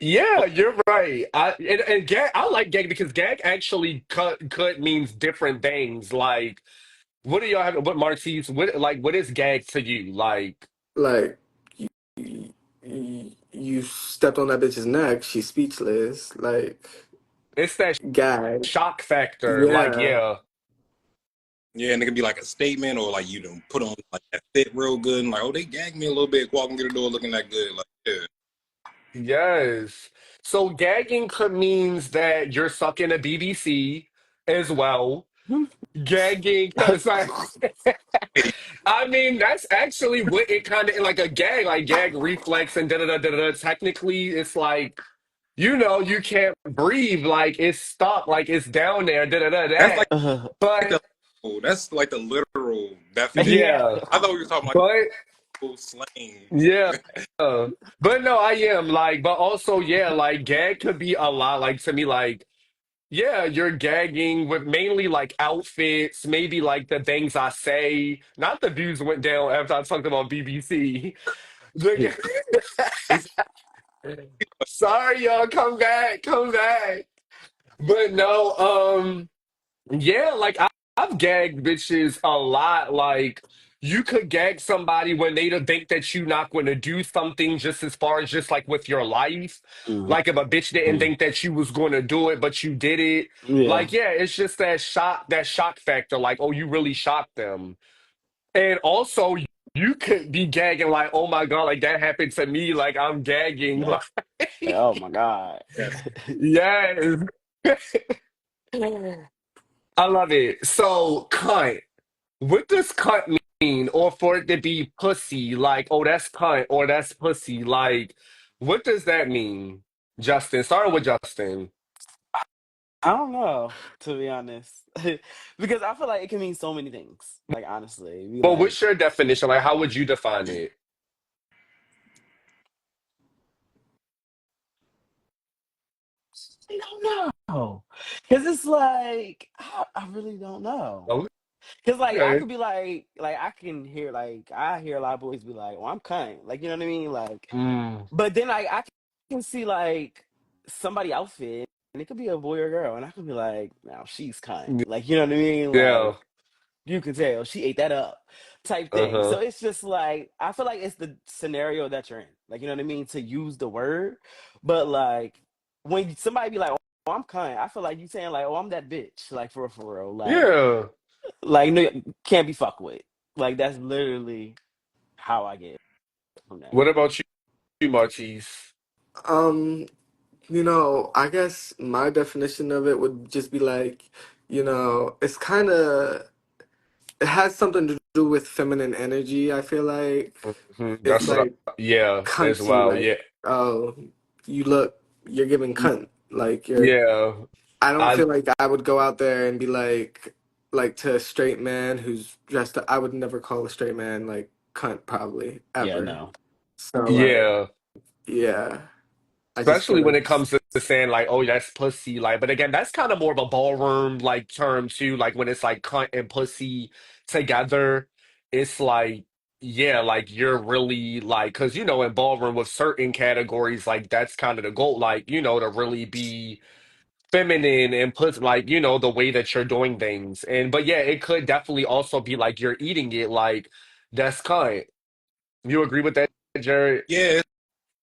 Yeah, you're right. And gag. I like gag because gag actually cut means different things. Like, what do y'all have? What Martise? What is gag to you? Like, Like you stepped on that bitch's neck, she's speechless. Like it's that gag. shock factor. Like, Yeah. yeah, Yeah, and it could be like a statement, or like you don't put on like that fit real good, and like, oh, they gagged me a little bit, walking through the door looking that good, like yeah. yes. So gagging could means that you're sucking a BBC as well. Gagging, because I mean, that's actually what it kind of like a gag, like gag reflex and da da da da da. Technically, it's like, you can't breathe, like it's stuck, like it's down there, da da da That's that. Uh, like But that's like the literal definition. yeah. yeah, I thought we were talking about but full slang. yeah. But no, I am like, but also, yeah, like gag could be a lot, like to me, like, yeah, you're gagging with mainly like outfits, maybe like the things I say. Not the views went down after I talked about BBC. The- It's Sorry, y'all, come back. But no, yeah, like I've gagged bitches a lot. Like you could gag somebody when they don't think that you're not going to do something, just as far as just like with your life. Mhm. Like if a bitch didn't think that you was going to do it, but you did it. Yeah. Like yeah, it's just that shock factor. Like oh, you really shocked them, and also you could be gagging like oh my god, like that happened to me. Like I'm gagging. Like, oh my god. yes. Yes. I love it. So, cunt. What does cunt mean? Or for it to be pussy, like, oh, that's cunt, or that's pussy. Like, what does that mean? Justin, start with Justin. I don't know, to be honest, because I feel like it can mean so many things. Like honestly, be Well, what's like, your definition? Like, how would you define it? I don't know, because it's like I really don't know. Cause like I Okay. could be like I can hear like I hear a lot of boys be like, "Well, I'm kind," like you know what I mean, like. Mm, But then like I can see like somebody outfit, and it could be a boy or girl, and I could be like, "Now she's kind," like you know what I mean, yeah. like you can tell she ate that up, type thing. Uh-huh. So it's just like I feel like it's the scenario that you're in, like you know what I mean, to use the word, but like when somebody be like, "Oh, I'm kind," I feel like you saying like, "Oh, I'm that bitch," like for real, Yeah. like no, can't be fucked with. Like that's literally how I get from that. What about you, Marquise? Um, I guess my definition of it would just be like, it's kind of it has something to do with feminine energy. I feel like it's That's what like yeah, as cunty, well. like, Yeah. oh, you're giving cunt, like you're. Yeah. I don't I feel like I would go out there and be like to a straight man who's dressed up. I would never call a straight man like cunt, probably Yeah, ever. no. So like, yeah. yeah, I just feel Especially when like it comes to saying like, oh, that's pussy. Like, but again, that's kind of more of a ballroom like term too. Like when it's like cunt and pussy together, it's like, yeah, like you're really like, because in ballroom with certain categories, like that's kind of the goal, like, to really be feminine and put like, the way that you're doing things. And but yeah, it could definitely also be like you're eating it, like that's cunt. You agree with that, Jared? Yeah,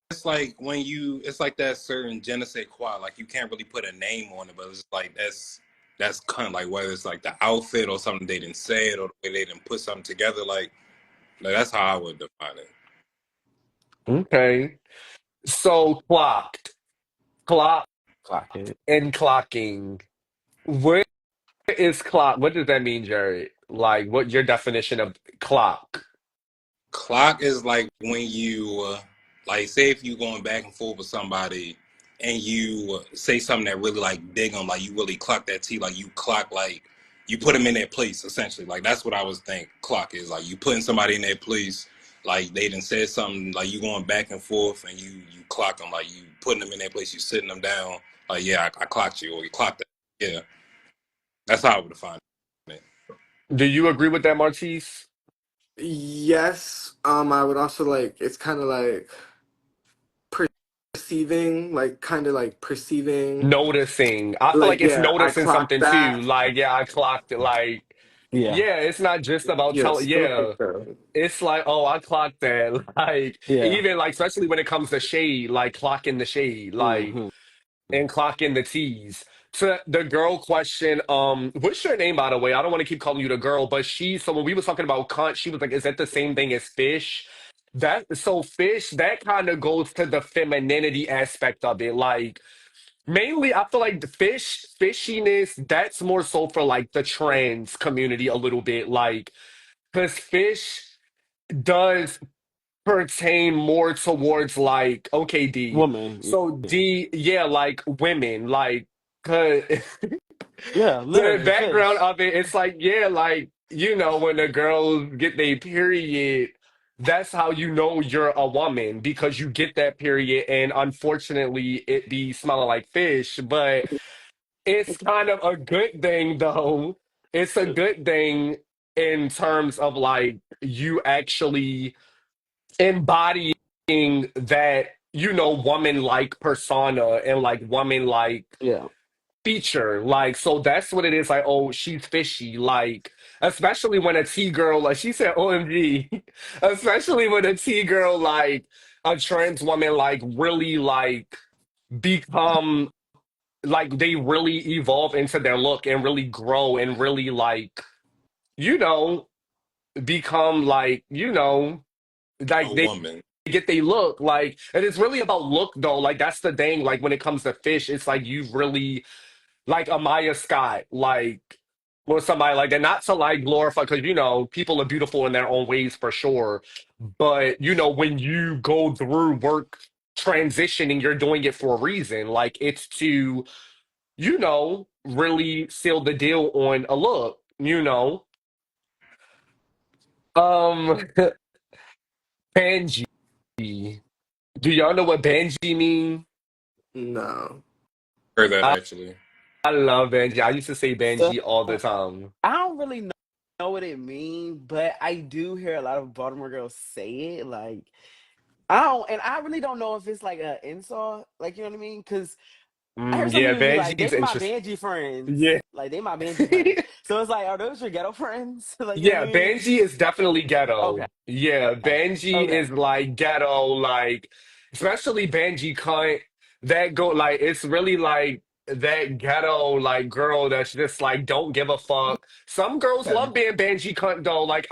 it's like when it's like that certain je ne sais quoi. Like you can't really put a name on it, but it's like that's kind of like whether it's like the outfit or something they didn't say it or the way they didn't put something together. Like that's how I would define it. Okay. So clock Clock it. and clocking. What is clock? What does that mean, Jared? Like, what your definition of clock? Clock is like when you like say if you going back and forth with somebody and you say something that really like dig them, like you really clock that T, like you clock like you put them in their place essentially. Like that's what I was think clock is like you putting somebody in their place. Like they done said something, like you going back and forth and you clock them, like you putting them in their place, you sitting them down. Like yeah, I clocked you or you clocked that. Yeah, that's how I would define it. Do you agree with that, Martise? yes. I would also like it's kind of like perceiving, like kind of like perceiving, Noticing. I feel like like it's yeah, I noticing clocked something too. that. Like, yeah, I clocked it. Like, Yeah. yeah, it's not just about Yeah, telling. stuff like Yeah, that. it's like, oh, I clocked that. Like, Yeah. even like, especially when it comes to shade, like clocking the shade. Like, Hmm. and clock in the T's. So the girl question, what's your name by the way? I don't want to keep calling you the girl, but so when we was talking about cunt, she was like, is that the same thing as fish? Fish, that kind of goes to the femininity aspect of it. Like mainly I feel like the fishiness, that's more so for like the trans community a little bit. Like, because fish does pertain more towards like okay D. Woman. So Yeah. D, yeah, like women, like 'cause Yeah. the Literally, background fish. of it, it's like yeah, like when the girls get their period, that's how you know you're a woman because you get that period, and unfortunately, it be smelling like fish. But it's kind of a good thing though. It's a good thing in terms of like you actually embodying that woman like persona and like woman like Yeah. feature like so that's what it is like oh she's fishy like especially when a T girl like she said OMG especially when a T girl like a trans woman like really like become like they really evolve into their look and really grow and really like you know become like A they woman. get they look like and it's really about look though like that's the thing like when it comes to fish it's like you really like Amaya Scott like or somebody like that. Not to like glorify, because people are beautiful in their own ways for sure. But when you go through work transitioning, you're doing it for a reason. Like it's to, really seal the deal on a look. Um, Banji. Do y'all know what Banji mean? No. Heard that I, actually. I love Banji. I used to say So Banji all the time. I don't really know what it means, but I do hear a lot of Baltimore girls say it. Like I don't, and I really don't know if it's like a insult, like you know what I mean? Because I hear some Yeah, people be like, Banji's "They my interesting. Banji friends." Yeah. Like they my Banji friends. So it's like, are those your ghetto friends? Like you know what Yeah, I mean? Benji is definitely Okay. ghetto. Yeah, Benji Okay. is like ghetto, like especially Benji cunt that go like it's really like that ghetto like girl that's just like don't give a fuck. Some girls Okay. love being Benji cunt though. Like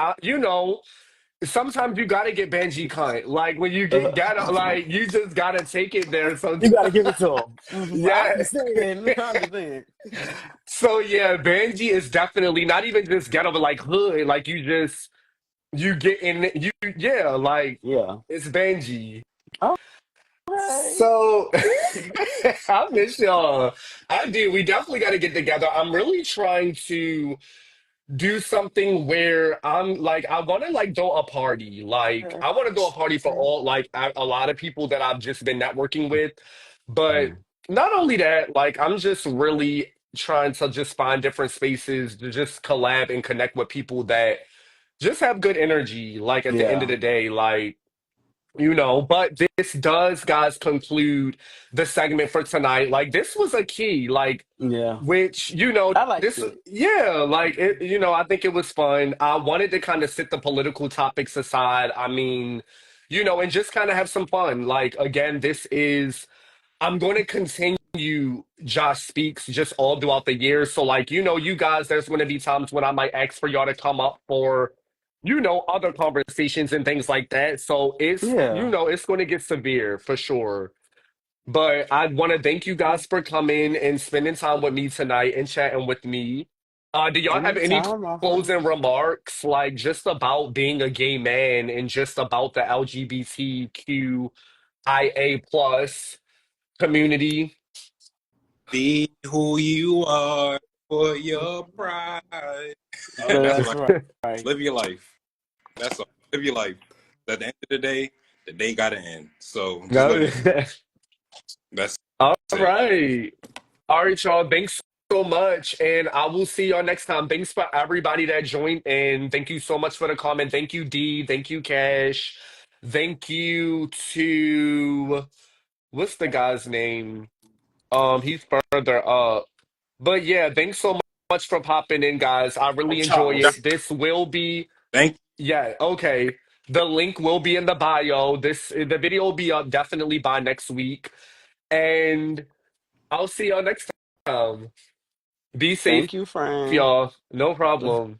sometimes you gotta get Benji cunt. Like when you get ghetto, like you just gotta take it there You sometimes. got to give it to them. I Yeah. understand. I understand. So yeah, Benji is definitely not even just ghetto, but like hood. Like you get in you yeah, like Yeah. it's Benji. Okay. So I miss y'all. I do. We definitely got to get together. I'm really trying to do something where I'm like I want to like throw a party. Like I want to throw a party for all like a lot of people that I've just been networking with. But Mm. not only that, like I'm just really trying to just find different spaces to just collab and connect with people that just have good energy. Like at the end of Yeah. the day, like but this does, guys, conclude the segment for tonight. Like, this was a key, like, Yeah. which, I liked this, it. yeah, like, I think it was fun. I wanted to kind of sit the political topics aside. I mean, and just kind of have some fun. Like, again, I'm going to continue Josh Speaks just all throughout the year. So, like, you guys, there's going to be times when I might ask for y'all to come up for, other conversations and things like that. So Yeah. it's going to get severe for sure. But I want to thank you guys for coming and spending time with me tonight and chatting with me. Do y'all have any Anytime, my friend. closing remarks, like just about being a gay man and just about the LGBTQIA plus community? Be who you are for your pride. That's That's what right. live your life. That's all. Live your life. At the end of the day got to end. So just live No. your that's All it. right. All right, y'all. Thanks so much. And I will see y'all next time. Thanks for everybody that joined. And thank you so much for the comment. Thank you, D. Thank you, Cash. Thank you to what's the guy's name? He's further up. But yeah, thanks so much for popping in, guys. I really enjoy Yeah. Charles. it. This will be Thank you. yeah, okay. The link will be in the bio. The video will be up definitely by next week. And I'll see y'all next time. Be safe, Thank you, friend. y'all. No problem.